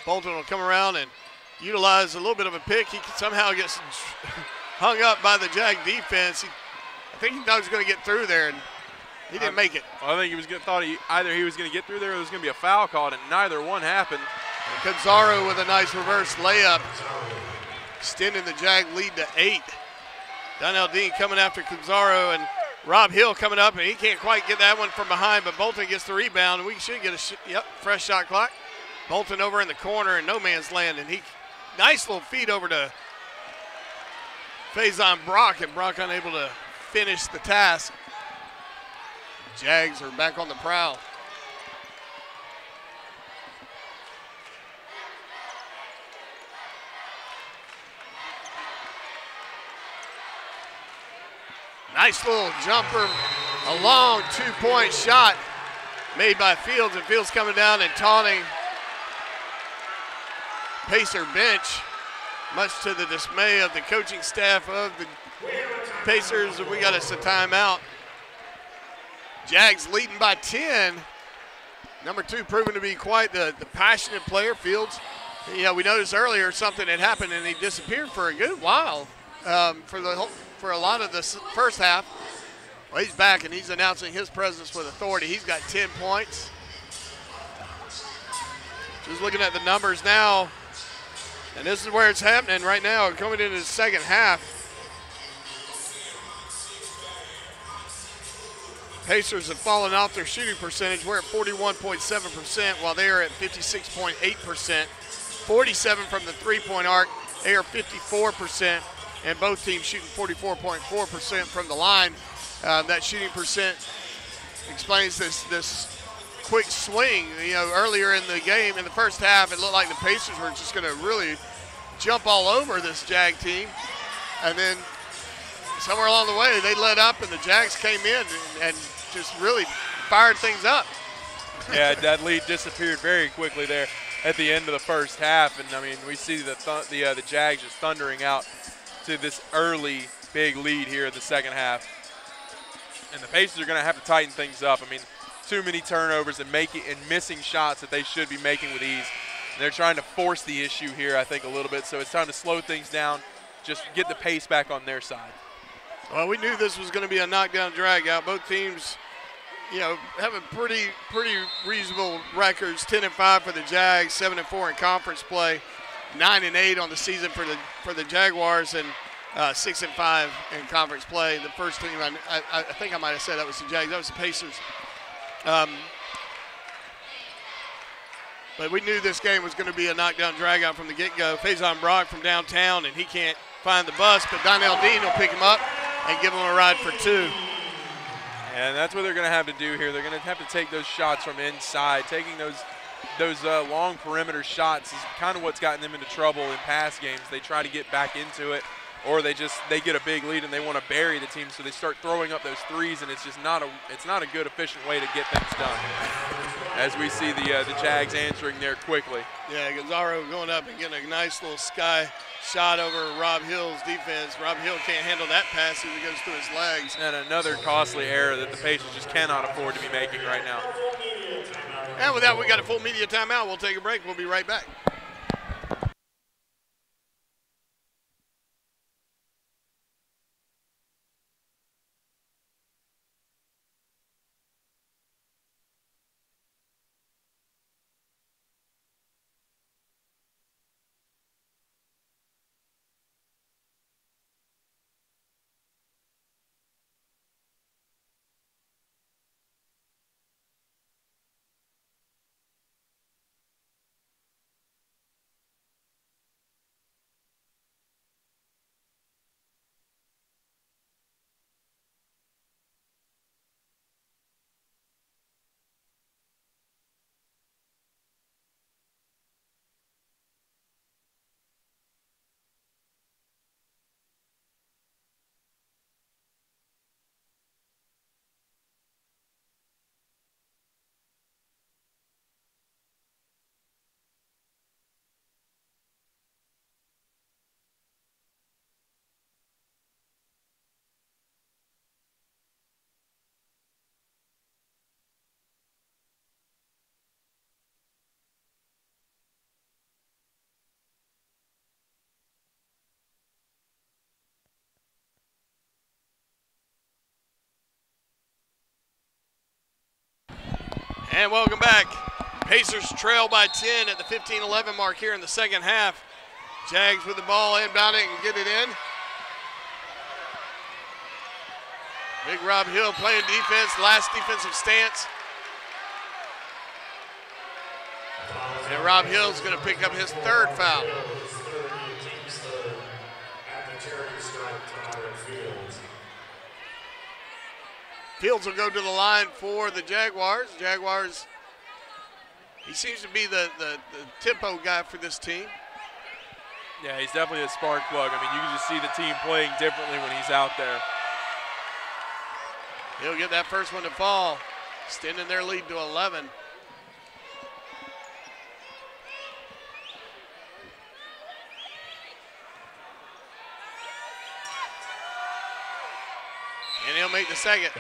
Bolton will come around and utilize a little bit of a pick. He somehow gets hung up by the Jag defense. I think he thought he was going to get through there, and he didn't make it. Well, I think either he was going to get through there or there was going to be a foul called, and neither one happened. And Cabzaro with a nice reverse layup, extending the Jag lead to 8. Donnell Dean coming after Cabzaro, and Rob Hill coming up, and he can't quite get that one from behind, but Bolton gets the rebound, and we should get a fresh shot clock. Bolton over in the corner in no man's land, and nice little feed over to Faison Brock, and Brock unable to finish the task. Jags are back on the prowl. Nice little jumper, a long 2-point shot made by Fields, and Fields coming down and taunting Pacer bench, much to the dismay of the coaching staff of the Pacers. We got us a timeout. Jags leading by 10. Number 2 proving to be quite the passionate player, Fields. Yeah, we noticed earlier something had happened, and he disappeared for a good while for a lot of the first half. Well, he's back, and he's announcing his presence with authority. He's got 10 points. Just looking at the numbers now, and this is where it's happening right now, coming into the second half. Pacers have fallen off their shooting percentage. We're at 41.7%, while they are at 56.8%. 47 from the three-point arc. They are 54%, and both teams shooting 44.4% from the line. That shooting percent explains this quick swing. You know, earlier in the game, in the first half, it looked like the Pacers were just going to really jump all over this Jag team. And then somewhere along the way, they let up, and the Jags came in and just really fired things up. Yeah, that lead disappeared very quickly there at the end of the first half. And, I mean, we see the Jags just thundering out to this early big lead here in the second half. And the Pacers are going to have to tighten things up. I mean, too many turnovers and missing shots that they should be making with ease. And they're trying to force the issue here, I think, a little bit. So it's time to slow things down, just get the pace back on their side. Well, we knew this was going to be a knockdown drag out. Both teams, you know, having pretty reasonable records. 10-5 for the Jags, 7-4 in conference play, 9-8 on the season for the Jaguars, and 6-5 in conference play. The first team, I think I might have said that was the Jags. That was the Pacers. But we knew this game was going to be a knockdown drag out from the get-go. Faison Brock from downtown, and he can't find the bus, but Donnell Dean will pick him up and give him a ride for 2. And that's what they're going to have to do here. They're going to have to take those shots from inside. Taking those long perimeter shots is kind of what's gotten them into trouble in past games. They try to get back into it, or they get a big lead and they want to bury the team, so they start throwing up those threes, and it's just not a good, efficient way to get things done. As we see the Jags answering there quickly. Yeah, Gonzaro going up and getting a nice little sky shot over Rob Hill's defense. Rob Hill can't handle that pass as it goes through his legs. And another costly error that the Pacers just cannot afford to be making right now. And with that, we got a full media timeout. We'll take a break. We'll be right back. And welcome back. Pacers trail by 10 at the 15-11 mark here in the second half. Jags with the ball, inbound it and get it in. Big Rob Hill playing defense, last defensive stance. And Rob Hill's going to pick up his third foul. Fields will go to the line for the Jaguars. Jaguars, he seems to be the tempo guy for this team. Yeah, he's definitely a spark plug. I mean, you can just see the team playing differently when he's out there. He'll get that first one to fall, extending their lead to 11. And he'll make the second.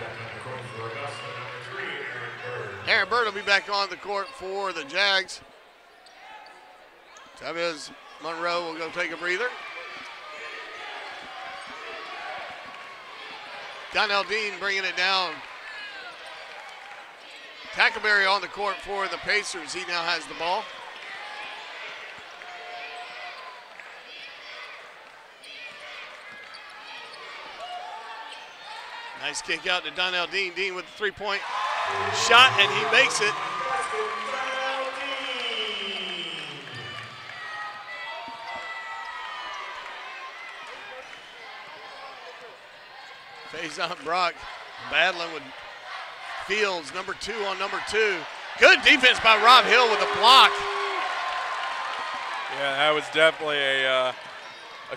Aaron Bird will be back on the court for the Jags. Taviz Monroe will go take a breather. Donnell Dean bringing it down. Tackleberry on the court for the Pacers. He now has the ball. Nice kick out to Donnell Dean. Dean with the three-point shot, and he makes it. Faison Brock battling with Fields, number 2 on number 2. Good defense by Rob Hill with a block. Yeah, that was definitely a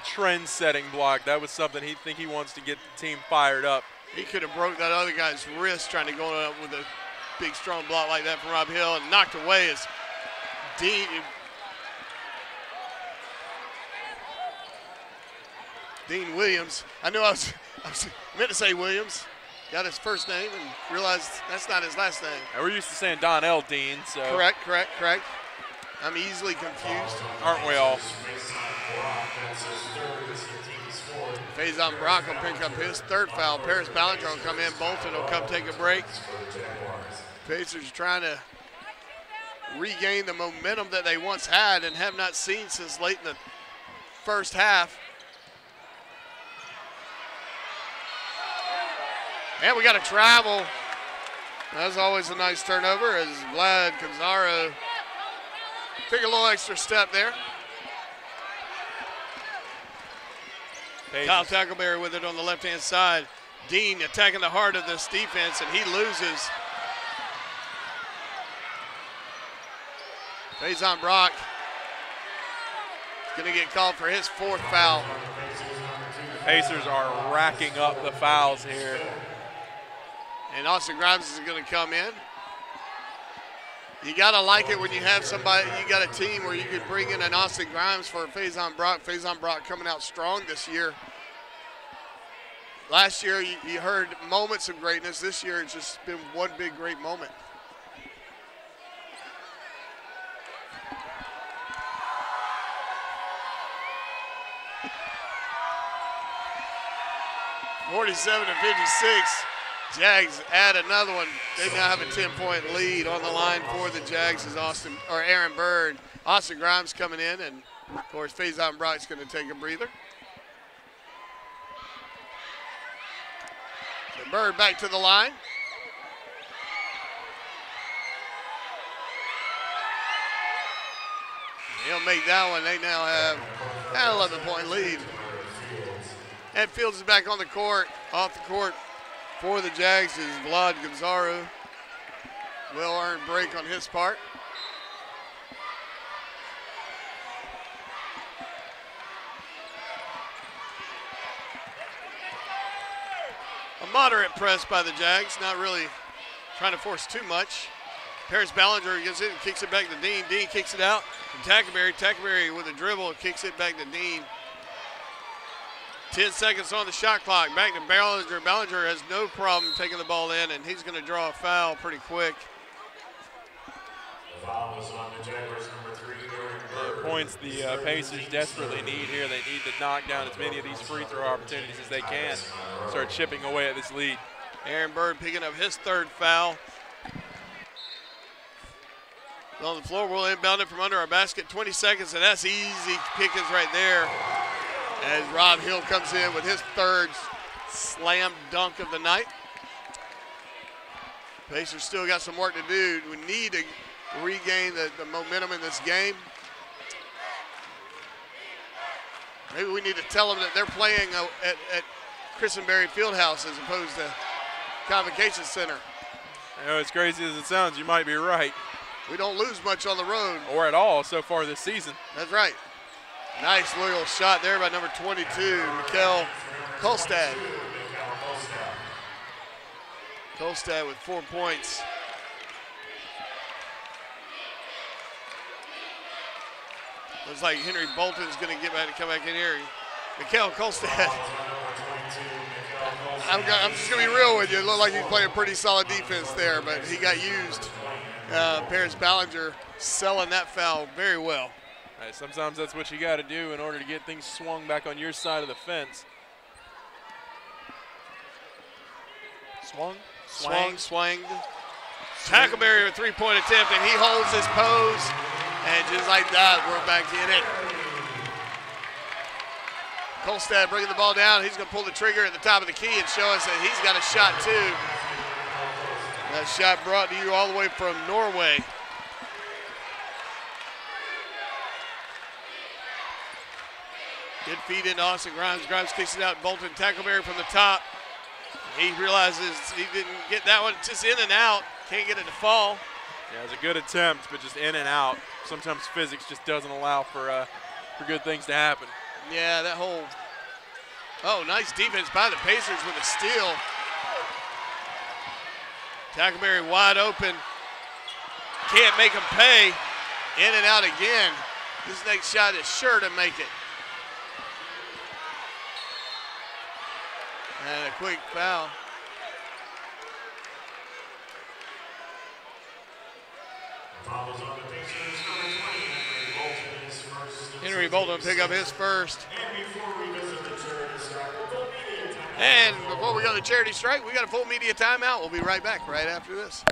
trend-setting block. That was something he wants to get the team fired up. He could have broke that other guy's wrist trying to go up with a big, strong block like that from Rob Hill, and knocked away as Dean Williams. I knew I was meant to say Williams. Got his first name and realized that's not his last name. And we're used to saying Donnell Dean, so. Correct. I'm easily confused. Aren't we all? Faison Brock will pick up his third foul. Paris Ballinger will come in. Bolton will come take a break. Pacers trying to regain the momentum that they once had and have not seen since late in the first half. And we got a travel. That's always a nice turnover as Vlad Canzaro took a little extra step there. Kyle Tackleberry with it on the left-hand side. Dean attacking the heart of this defense, and he loses. Faison Brock is going to get called for his fourth foul. Pacers are racking up the fouls here. And Austin Grimes is going to come in. You got to like it when you have somebody, you got a team where you could bring in an Austin Grimes for Faison Brock. Faison Brock coming out strong this year. Last year, you heard moments of greatness. This year, it's just been one big great moment. (47-56). Jags add another one. They now have a 10-point lead on the line for the Jags as Aaron Bird. Austin Grimes coming in, and of course, Faison Brock's going to take a breather. So Bird back to the line. He'll make that one. They now have an 11-point lead. And Fields is back on the court, off the court. For the Jags is Vlad Gonzaro. Well-earned break on his part. A moderate press by the Jags, not really trying to force too much. Paris Ballinger gets it and kicks it back to Dean. Dean kicks it out to Tackleberry. Tackleberry with a dribble kicks it back to Dean. 10 seconds on the shot clock. Back to Ballinger. Ballinger has no problem taking the ball in, and he's going to draw a foul pretty quick. The foul was on the Jaguars, number 3, Aaron Bird. Points the Pacers desperately need here. They need to knock down as many of these free throw opportunities as they can. Start chipping away at this lead. Aaron Bird picking up his third foul. On the floor, we'll inbound it from under our basket. 20 seconds, and that's easy pickings right there. As Rob Hill comes in with his third slam dunk of the night. Pacers still got some work to do. We need to regain the momentum in this game. Maybe we need to tell them that they're playing at Christenberry Fieldhouse as opposed to Convocation Center. You know, as crazy as it sounds, you might be right. We don't lose much on the road. Or at all so far this season. That's right. Nice little shot there by number 22, Mikkel Kolstad. Kolstad with 4 points. Looks like Henry Bolton's going to come back in here. Mikkel Kolstad. I'm just going to be real with you. It looked like he's playing pretty solid defense there, but he got used. Paris Ballinger selling that foul very well. Right, sometimes that's what you got to do in order to get things swung back on your side of the fence. Swung. Tackleberry with 3-point attempt, and he holds his pose. And just like that, we're back in it. Kolstad bringing the ball down. He's going to pull the trigger at the top of the key and show us that he's got a shot too. That shot brought to you all the way from Norway. Good feed into Austin Grimes. Grimes kicks it out. Bolton Tackleberry from the top. He realizes he didn't get that one. Just in and out. Can't get it to fall. Yeah, it was a good attempt, but just in and out. Sometimes physics just doesn't allow for good things to happen. Yeah, that whole. Oh, nice defense by the Pacers with a steal. Tackleberry wide open. Can't make him pay. In and out again. This next shot is sure to make it. And a quick foul. Henry Bolton pick up his first. And before we go to charity strike, we got a full media timeout. We'll be right back right after this.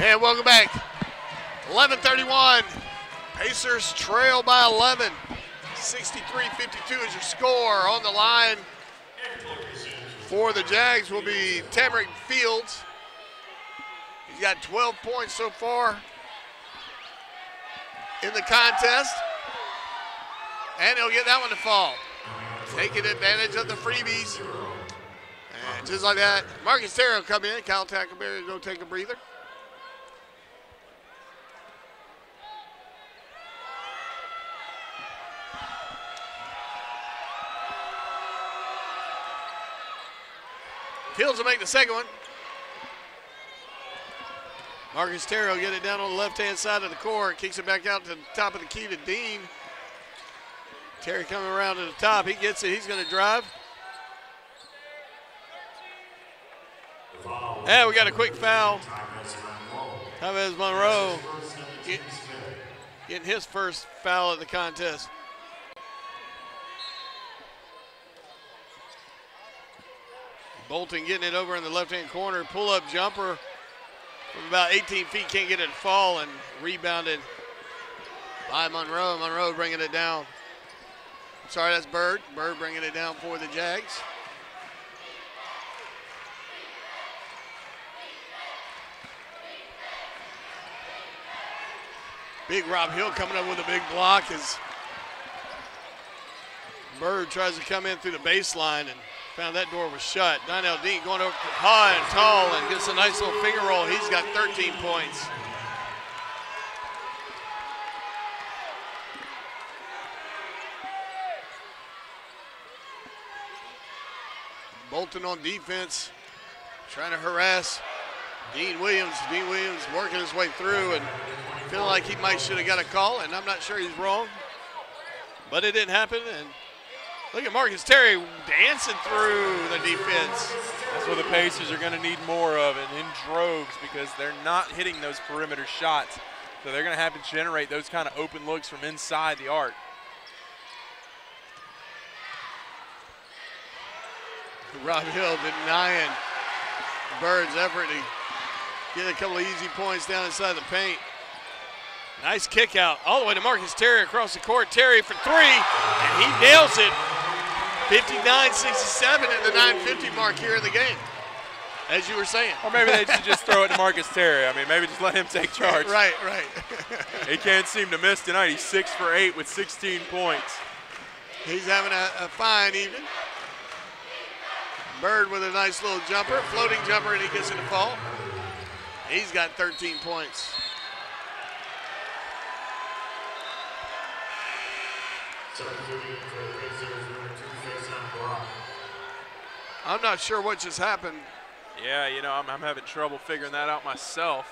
And welcome back. 11:31. Pacers trail by 11. 63-52 is your score. On the line for the Jags will be Tamarick Fields. He's got 12 points so far in the contest. And he'll get that one to fall. Taking advantage of the freebies. And just like that, Marcus Terry will come in. Kyle Tackleberry will go take a breather. Fields will make the second one. Marcus Terry will get it down on the left-hand side of the court. Kicks it back out to the top of the key to Dean. Terry coming around to the top. He gets it. He's going to drive. And we got a quick foul. Chavez Monroe getting his first foul of the contest. Bolton getting it over in the left-hand corner. Pull-up jumper from about 18 feet. Can't get it to fall, and rebounded by Monroe. Monroe bringing it down. Sorry, that's Bird. Bird bringing it down for the Jags. Big Rob Hill coming up with a big block as Bird tries to come in through the baseline and found that door was shut. Donnell Dean going over high and tall and gets a nice little finger roll. He's got 13 points. Bolton on defense, trying to harass Dean Williams. Dean Williams working his way through and feeling like he might should have got a call, and I'm not sure he's wrong, but it didn't happen. And look at Marcus Terry dancing through the defense. That's what the Pacers are going to need more of, and in droves, because they're not hitting those perimeter shots. So they're going to have to generate those kind of open looks from inside the arc. Rob Hill denying Bird's effort to get a couple of easy points down inside the paint. Nice kick out all the way to Marcus Terry across the court. Terry for three, and he nails it. 59-67 at the 9:50 mark here in the game, as you were saying. Or maybe they should just throw it to Marcus Terry. I mean, maybe just let him take charge. Right. He can't seem to miss tonight. He's 6 for 8 with 16 points. He's having a fine evening. Bird with a nice little jumper, floating jumper, and he gets it to fall. He's got 13 points. I'm not sure what just happened. Yeah, you know, I'm having trouble figuring that out myself.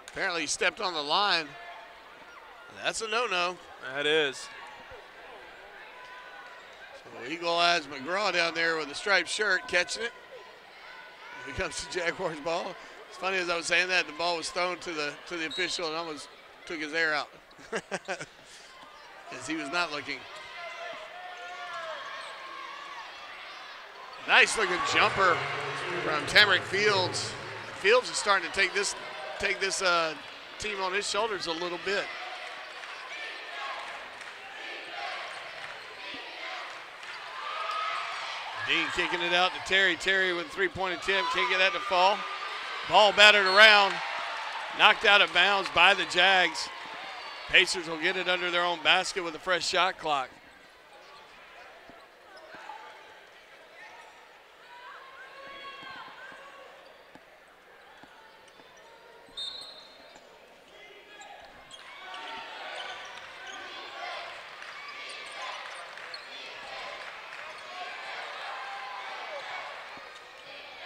Apparently he stepped on the line. That's a no-no. That is. So Eagle Eyes McGraw down there with a striped shirt catching it. Here comes the Jaguars ball. It's funny, as I was saying that, the ball was thrown to the official and almost took his air out. As he was not looking. Nice looking jumper from Tamarick Fields. Fields is starting to take this team on his shoulders a little bit. Dean kicking it out to Terry. Terry with a three-point attempt. Can't get that to fall. Ball battered around. Knocked out of bounds by the Jags. Pacers will get it under their own basket with a fresh shot clock.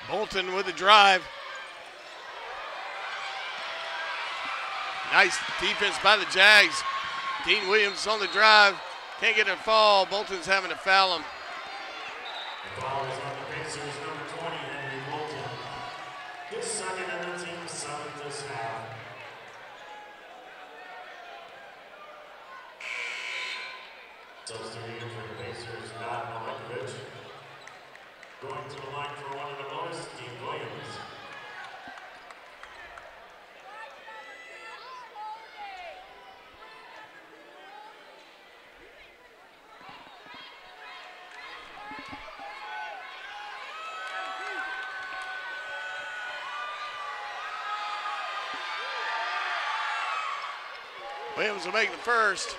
Bolton with a drive. Nice defense by the Jags. Dean Williams on the drive. Can't get it to fall. Bolton's having to foul him. The ball is on the Pacers, number 20, Henry Bolton. His second and the team's seventh this half. Substituting for the Pacers, Matt Milankovic. Going to the line for one of the bonus, Dean Williams. Williams will make the first.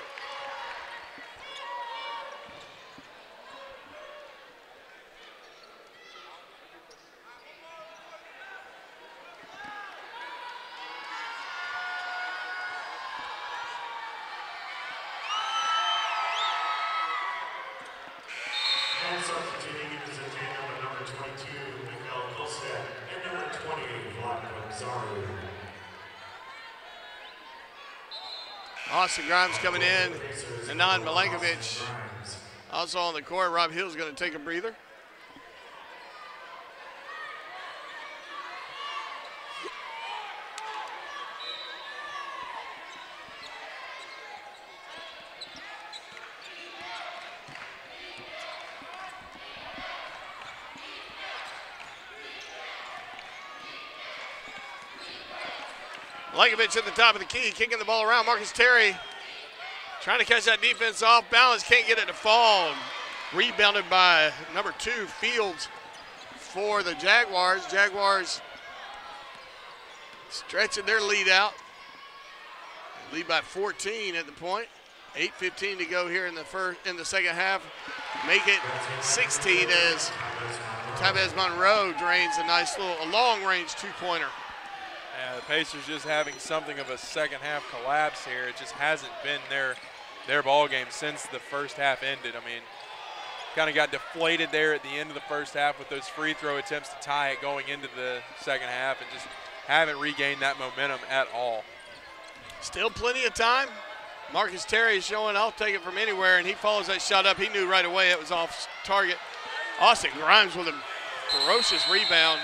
And substituting into the tandem number 22, Miguel Costa, and number 28, Vladimir Zaru. Austin Grimes coming in. Anand Milankovic also on the court. Rob Hill's going to take a breather. Legovich at the top of the key, kicking the ball around. Marcus Terry trying to catch that defense off balance, can't get it to fall. Rebounded by number 2, Fields, for the Jaguars. Jaguars stretching their lead out. Lead by 14 at the point. 8:15 to go here in the second half. Make it 16 as Tavez Monroe drains a long-range two-pointer. Yeah, the Pacers just having something of a second half collapse here. It just hasn't been their ball game since the first half ended. I mean, kind of got deflated there at the end of the first half with those free throw attempts to tie it going into the second half, and just haven't regained that momentum at all. Still plenty of time. Marcus Terry is showing I'll take it from anywhere, and he follows that shot up. He knew right away it was off target. Austin Grimes with a ferocious rebound.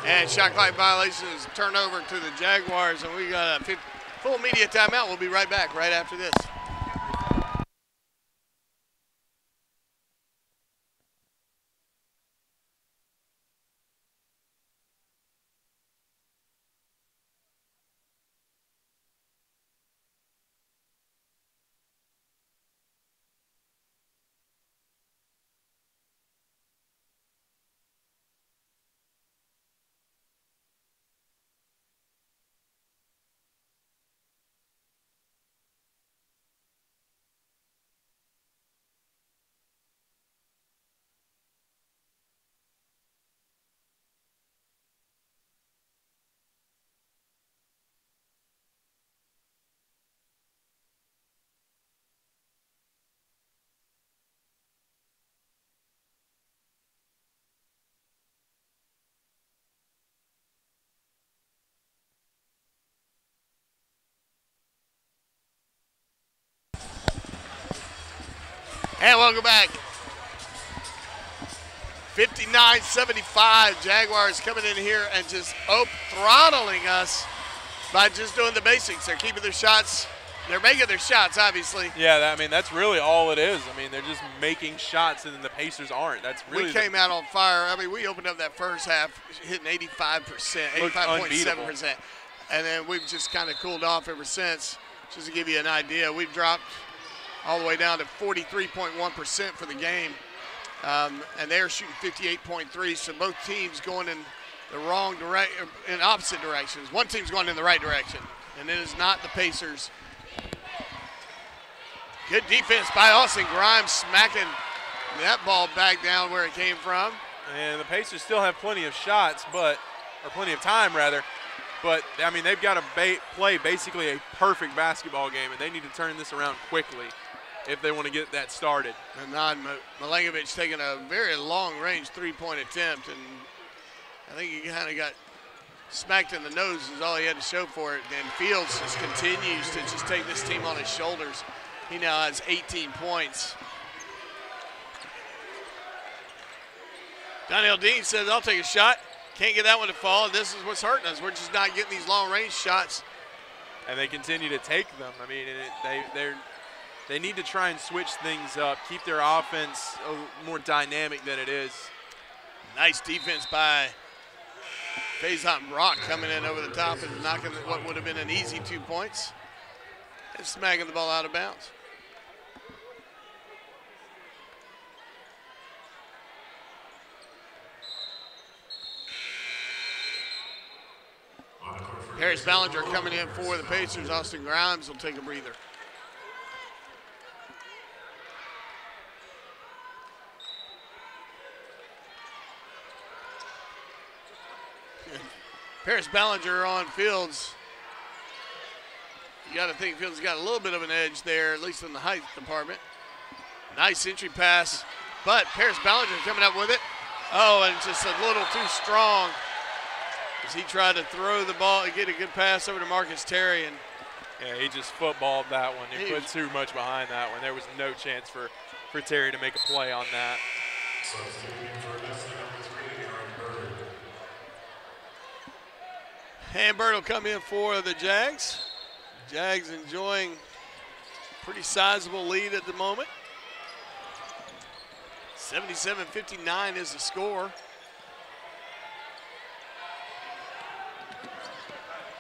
And shot clock violation is turnover to the Jaguars, and we got a full media timeout. We'll be right back right after this. And welcome back. 59-75. Jaguars coming in here and just throttling us by just doing the basics. They're keeping their shots. They're making their shots, obviously. Yeah, I mean, that's really all it is. I mean, they're just making shots, and the Pacers aren't. That's really. We came out on fire. I mean, we opened up that first half hitting 85%, 85.7%. And then we've just kind of cooled off ever since. Just to give you an idea, we've dropped all the way down to 43.1% for the game. And they're shooting 58.3%, so both teams going in the wrong direction, in opposite directions. One team's going in the right direction, and it is not the Pacers. Good defense by Austin Grimes, smacking that ball back down where it came from. And the Pacers still have plenty of shots, or plenty of time rather, but I mean, they've got to play basically a perfect basketball game, and they need to turn this around quickly if they want to get that started. And Milenkovic taking a very long-range three-point attempt, and I think he kind of got smacked in the nose is all he had to show for it. And Fields just continues to just take this team on his shoulders. He now has 18 points. Donnell Dean says, I'll take a shot. Can't get that one to fall. This is what's hurting us. We're just not getting these long-range shots. And they continue to take them. I mean, they need to try and switch things up, keep their offense more dynamic than it is. Nice defense by Faison Brock coming in over the top and knocking what would have been an easy 2 points and smacking the ball out of bounds. Harris Ballinger coming in for the Pacers. Austin Grimes will take a breather. Paris Ballinger on Fields. You got to think Fields got a little bit of an edge there, at least in the height department. Nice entry pass, but Paris Ballinger coming up with it. Oh, and just a little too strong as he tried to throw the ball and get a good pass over to Marcus Terry. And yeah, he just footballed that one. He put too much behind that one. There was no chance for Terry to make a play on that. And Bird will come in for the Jags. Jags enjoying pretty sizable lead at the moment. 77-59 is the score.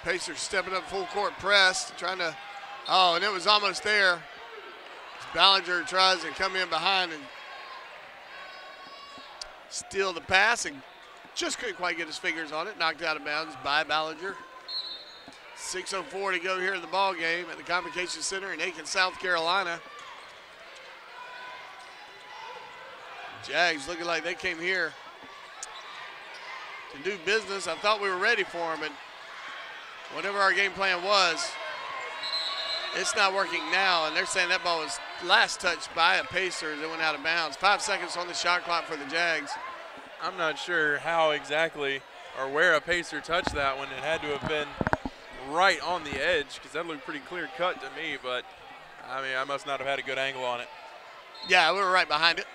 Pacers stepping up full court press, trying to, and it was almost there. Ballinger tries to come in behind and steal the pass and just couldn't quite get his fingers on it. Knocked out of bounds by Ballinger. 6:04 to go here in the ball game at the Convocation Center in Aiken, South Carolina. Jags looking like they came here to do business. I thought we were ready for them, and whatever our game plan was, it's not working now. And they're saying that ball was last touched by a Pacer that went out of bounds. 5 seconds on the shot clock for the Jags. I'm not sure how exactly or where a Pacer touched that one. It had to have been right on the edge because that looked pretty clear cut to me, but I mean, I must not have had a good angle on it. Yeah, we were right behind it.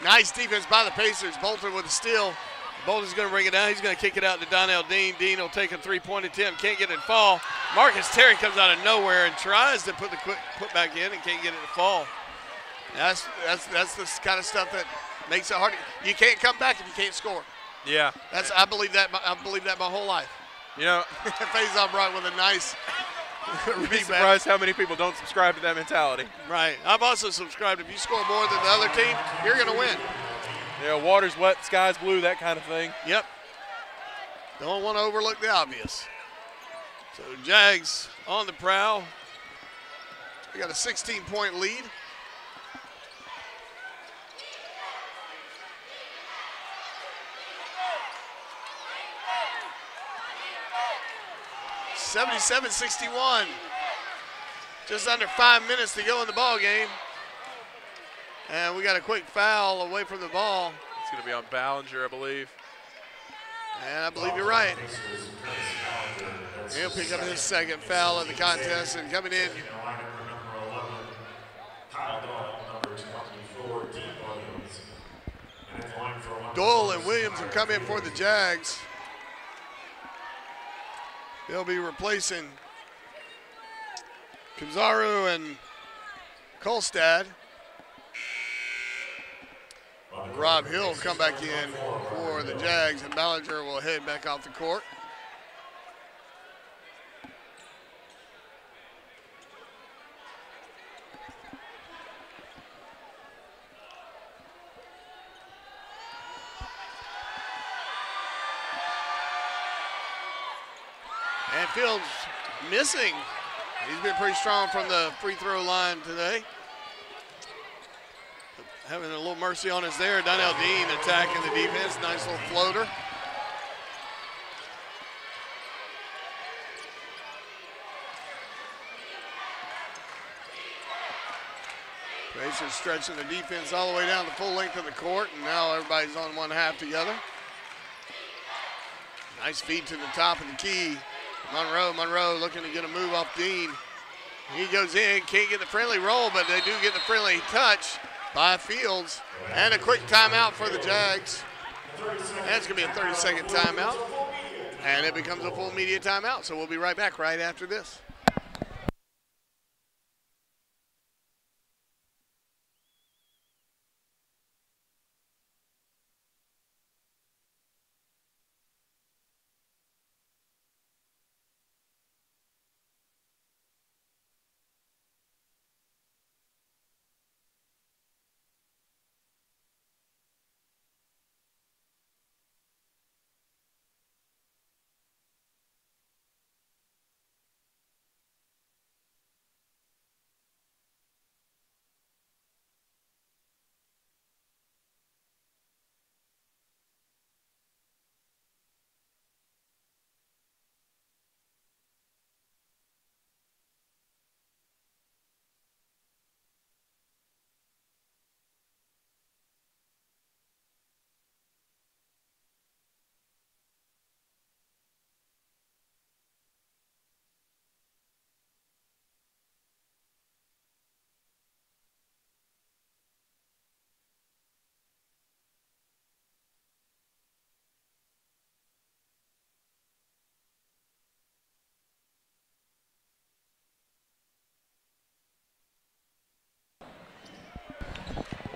Nice defense by the Pacers. Bolton with a steal. Bolton's going to bring it down. He's going to kick it out to Donnell Dean. Dean will take a three-point attempt. Can't get it to fall. Marcus Terry comes out of nowhere and tries to put the quick put back in and can't get it to fall. That's the kind of stuff that makes it hard. You can't come back if you can't score. Yeah. I believe that my whole life. You know, Faison brought with a nice you'd be surprised how many people don't subscribe to that mentality. Right. I've also subscribed. If you score more than the other team, you're going to win. Yeah, water's wet, sky's blue, that kind of thing. Yep. Don't want to overlook the obvious. So Jags on the prowl. They got a 16-point lead. (77-61). Just under 5 minutes to go in the ball game. And we got a quick foul away from the ball. It's going to be on Ballinger, I believe. And I believe you're right. He'll pick up his second foul of the contest, and coming in. Doyle and Williams will come in for the Jags. They'll be replacing Kizaru and Kolstad. Rob Hill will come back in for the Jags, and Ballinger will head back off the court. And Fields missing. He's been pretty strong from the free throw line today. Having a little mercy on us there. Donnell Dean attacking the defense. Nice little floater. Pacers stretching the defense all the way down the full length of the court, and now everybody's on one half together. Nice feed to the top of the key. Monroe looking to get a move off Dean. He goes in, can't get the friendly roll, but they do get the friendly touch by Fields. And a quick timeout for the Jags. That's going to be a 30-second timeout. And it becomes a full media timeout, so we'll be right back right after this.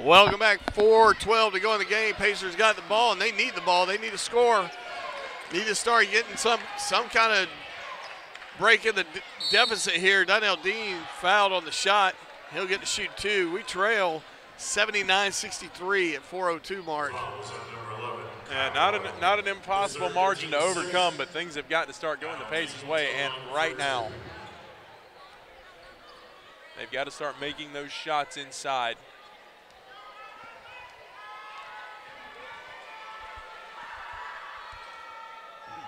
Welcome back. 4:12 to go in the game. Pacers got the ball, and they need the ball. They need to score. Need to start getting some kind of break in the deficit here. Donnell Dean fouled on the shot. He'll get to shoot two. We trail 79-63 at 4:02 mark. Yeah, not an impossible margin to overcome, but things have got to start going the Pacers' way, and right now. They've got to start making those shots inside.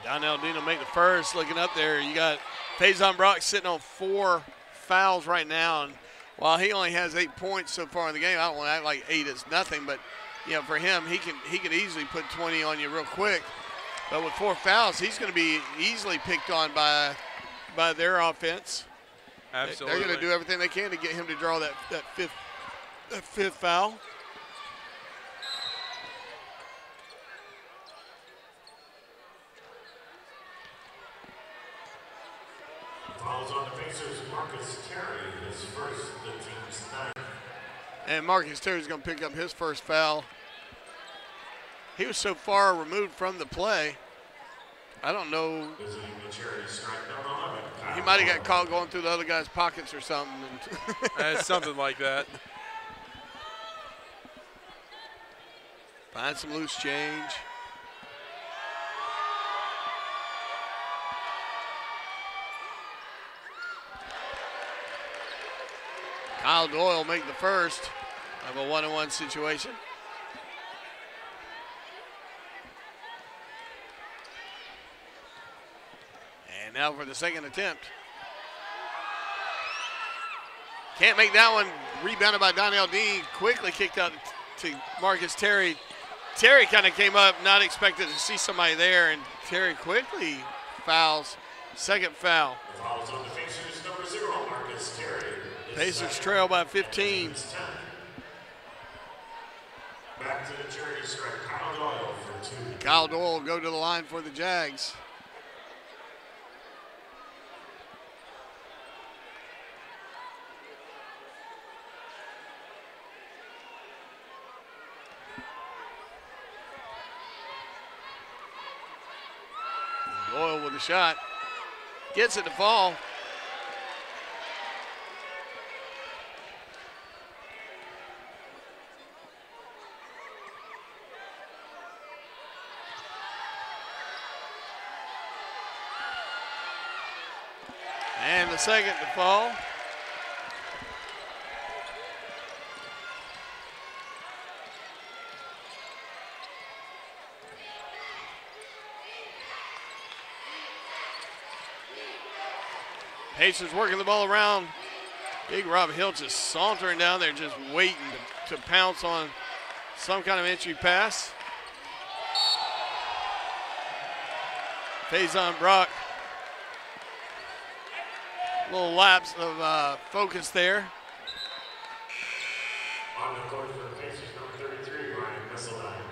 Donnell Dean will make the first. Looking up there, you got Faison Brock sitting on 4 fouls right now. And while he only has 8 points so far in the game, I don't want to act like 8 is nothing, but you know, for him, he can easily put 20 on you real quick. But with 4 fouls, he's going to be easily picked on by their offense. Absolutely. They're going to do everything they can to get him to draw that fifth foul. Fouls on the Pacers. Marcus Terry, his first, the team's 9th. And Marcus Terry's going to pick up his first foul. He was so far removed from the play. I don't know. He might have got caught going through the other guy's pockets or something. Something like that. Find some loose change. Kyle Doyle make the first of a 1-on-1 situation. And now for the second attempt. Can't make that one. Rebounded by Donnell Dean. Quickly kicked out to Marcus Terry. Terry kind of came up, not expected to see somebody there, and Terry quickly fouls. Second foul. Fouls on the Pacers, number 0, Marcus Terry. Pacers trail by 15. Back to the charity stripe, Kyle Doyle for 2. Kyle Doyle will go to the line for the Jags. Doyle with a shot. Gets it to fall. And the second to fall. Pacers working the ball around. Big Rob Hill just sauntering down there, just waiting to pounce on some kind of entry pass. Faison Brock. Little lapse of focus there. On the court for the Pacers, number 33, Ryan Misseldine.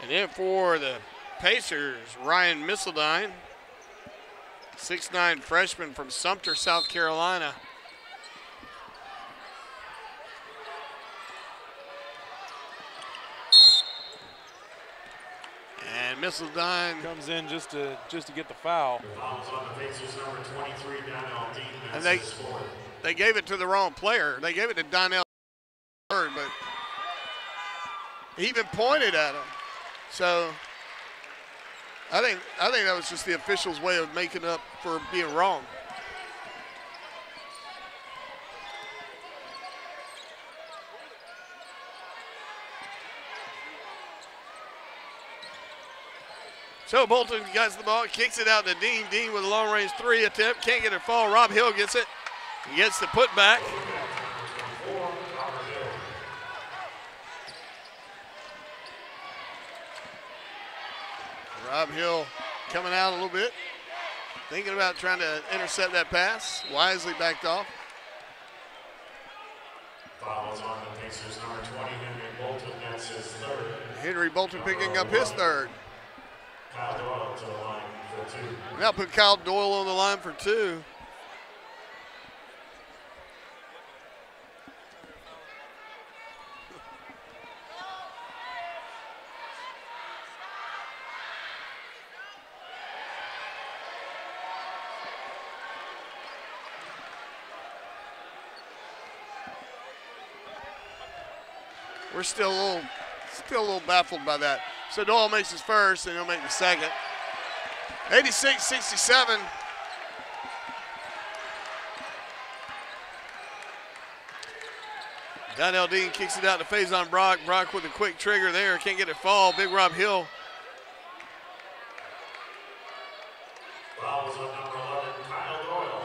And in for the Pacers, Ryan Misseldine. 6'9" freshman from Sumter, South Carolina. And Misseldine Comes in just to get the foul. The fouls on the Pacers, number 23, Donnell Dean. And That's his 4th. they gave it to the wrong player. They gave it to Donnell, but he even pointed at him. So I think that was just the official's way of making up for being wrong. So Bolton gets the ball, kicks it out to Dean. Dean with a long-range 3 attempt. Can't get it fall. Rob Hill gets it. He gets the putback. Rob Hill coming out a little bit. Thinking about trying to intercept that pass. Wisely backed off. Fouls on the Pacers, number 20, Henry Bolton. That's his 3rd. Henry Bolton picking up his 3rd. Kyle Doyle to the line for 2. Now put Kyle Doyle on the line for 2. we're still a little baffled by that. So Doyle makes his first, and he'll make the second. 86-67. Donnell Dean kicks it out to Faison Brock. Brock with a quick trigger there. Can't get it fall. Big Rob Hill. Fouls on number 11, Kyle Doyle.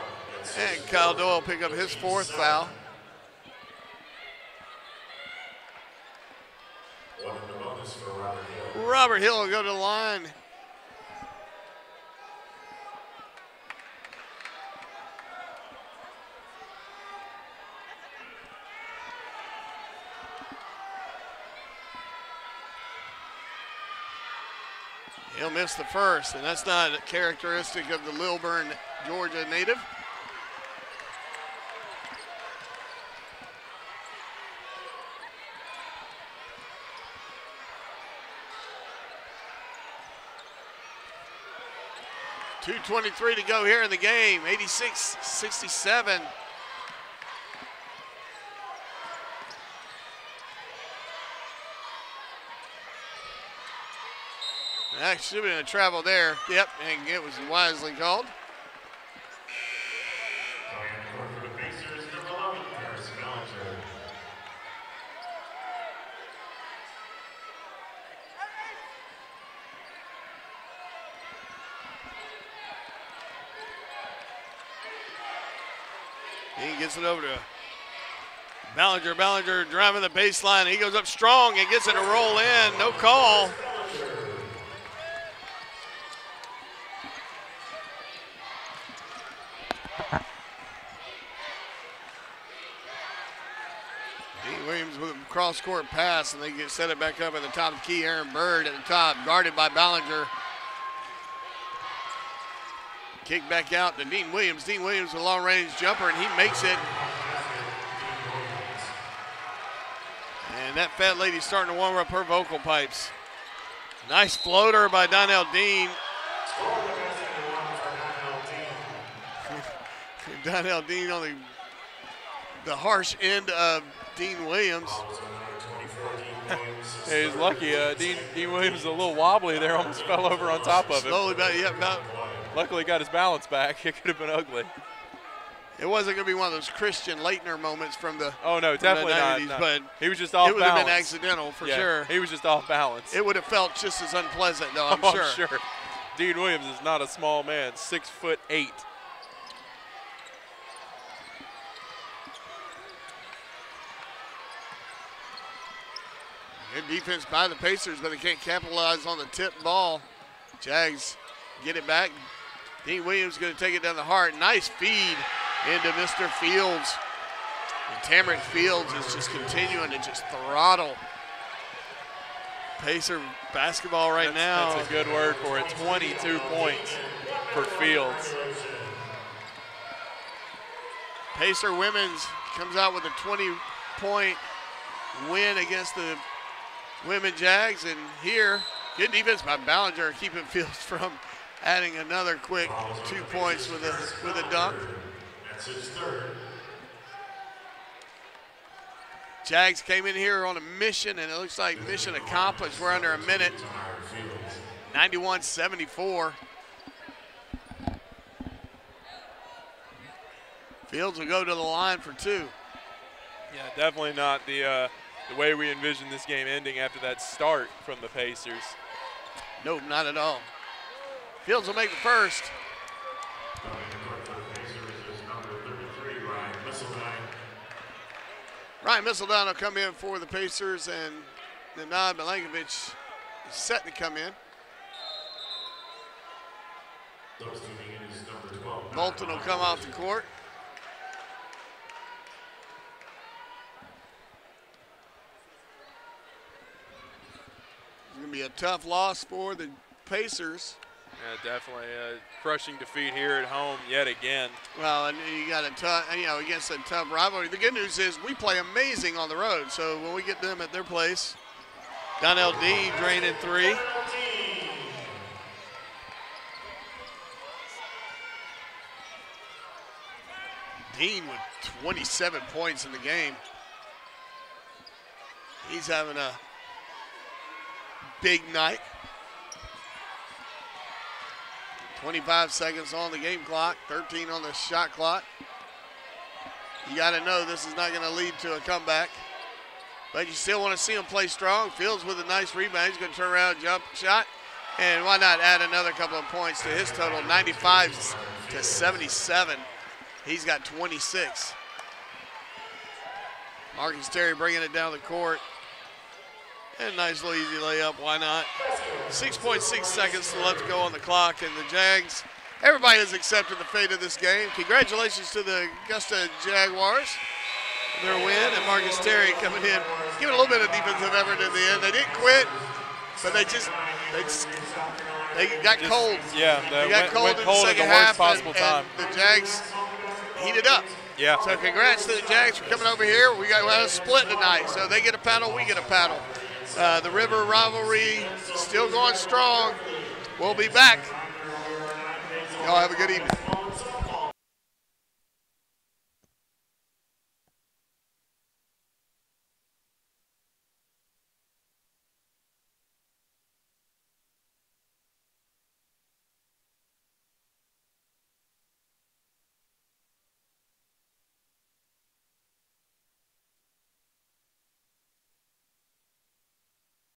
And Kyle Doyle pick up his fourth foul. One in the bonus for Robert Hill. Robert Hill will go to the line. He'll miss the first, and that's not a characteristic of the Lilburn, Georgia native. .223 to go here in the game, 86-67. That should have been a travel there. Yep, and it was wisely called. For the Pacers, number 11, Harris Bellinger. He gets it over to Ballinger. Ballinger driving the baseline. He goes up strong and gets it to roll in. No call. Dean Williams with a cross-court pass, and they get set it back up at the top of the key. Aaron Bird at the top, guarded by Ballinger. Kick back out to Dean Williams. Dean Williams with a long-range jumper, and he makes it. And that fat lady's starting to warm up her vocal pipes. Nice floater by Donnell Dean. Donnell Dean on the harsh end of Dean Williams. Hey, he's lucky. Dean Williams is a little wobbly there, almost fell over on top of him. Slowly, about. Luckily got his balance back. It could have been ugly. It wasn't going to be one of those Christian Leitner moments from the Oh, no, definitely the 90s, not. but he was just off balance. It would have been accidental for sure. He was just off balance. It would have felt just as unpleasant, though, I'm I'm sure. sure. Dean Williams is not a small man, 6'8". Good defense by the Pacers, but they can't capitalize on the tip ball. Jags get it back. Dean Williams going to take it down the heart. Nice feed into Mr. Fields. And Tamarick Fields is just continuing to just throttle Pacer basketball right now. That's a good word for it. 22 points for Fields. Pacer women's comes out with a 20-point win against the women Jags. And here, good defense by Ballinger, keeping Fields from adding another quick 2 points with a dunk. That's his third. Jags came in here on a mission, and it looks like mission accomplished. We're under a minute. 91-74. Fields will go to the line for two. Yeah, definitely not the way we envisioned this game ending after that start from the Pacers. Nope, not at all. Fields will make the first. Ryan Misseldine will come in for the Pacers, and Nenad Milankovic is set to come in. Bolton will come off the court. It's going to be a tough loss for the Pacers. Yeah, definitely a crushing defeat here at home yet again. Well, and you got a tough, against a tough rivalry. The good news is we play amazing on the road. So when we get them at their place, Donnell Dean draining three. Dean with 27 points in the game. He's having a big night. 25 seconds on the game clock, 13 on the shot clock. You got to know this is not going to lead to a comeback, but you still want to see him play strong. Fields with a nice rebound. He's going to turn around, jump shot, and why not add another couple of points to his total, 95 to 77. He's got 26. Marcus Terry bringing it down the court. And a nice little easy layup, why not? 6.6 seconds left to go on the clock, and the Jags, everybody has accepted the fate of this game. Congratulations to the Augusta Jaguars, their win, and Marcus Terry coming in, giving a little bit of defensive effort in the end. They didn't quit, but they got cold. Yeah, they got cold in the second half, and the Jags heated up. Yeah. So congrats to the Jags for coming over here. We had a split tonight, so they get a paddle, we get a paddle. The River rivalry still going strong. We'll be back. Y'all have a good evening.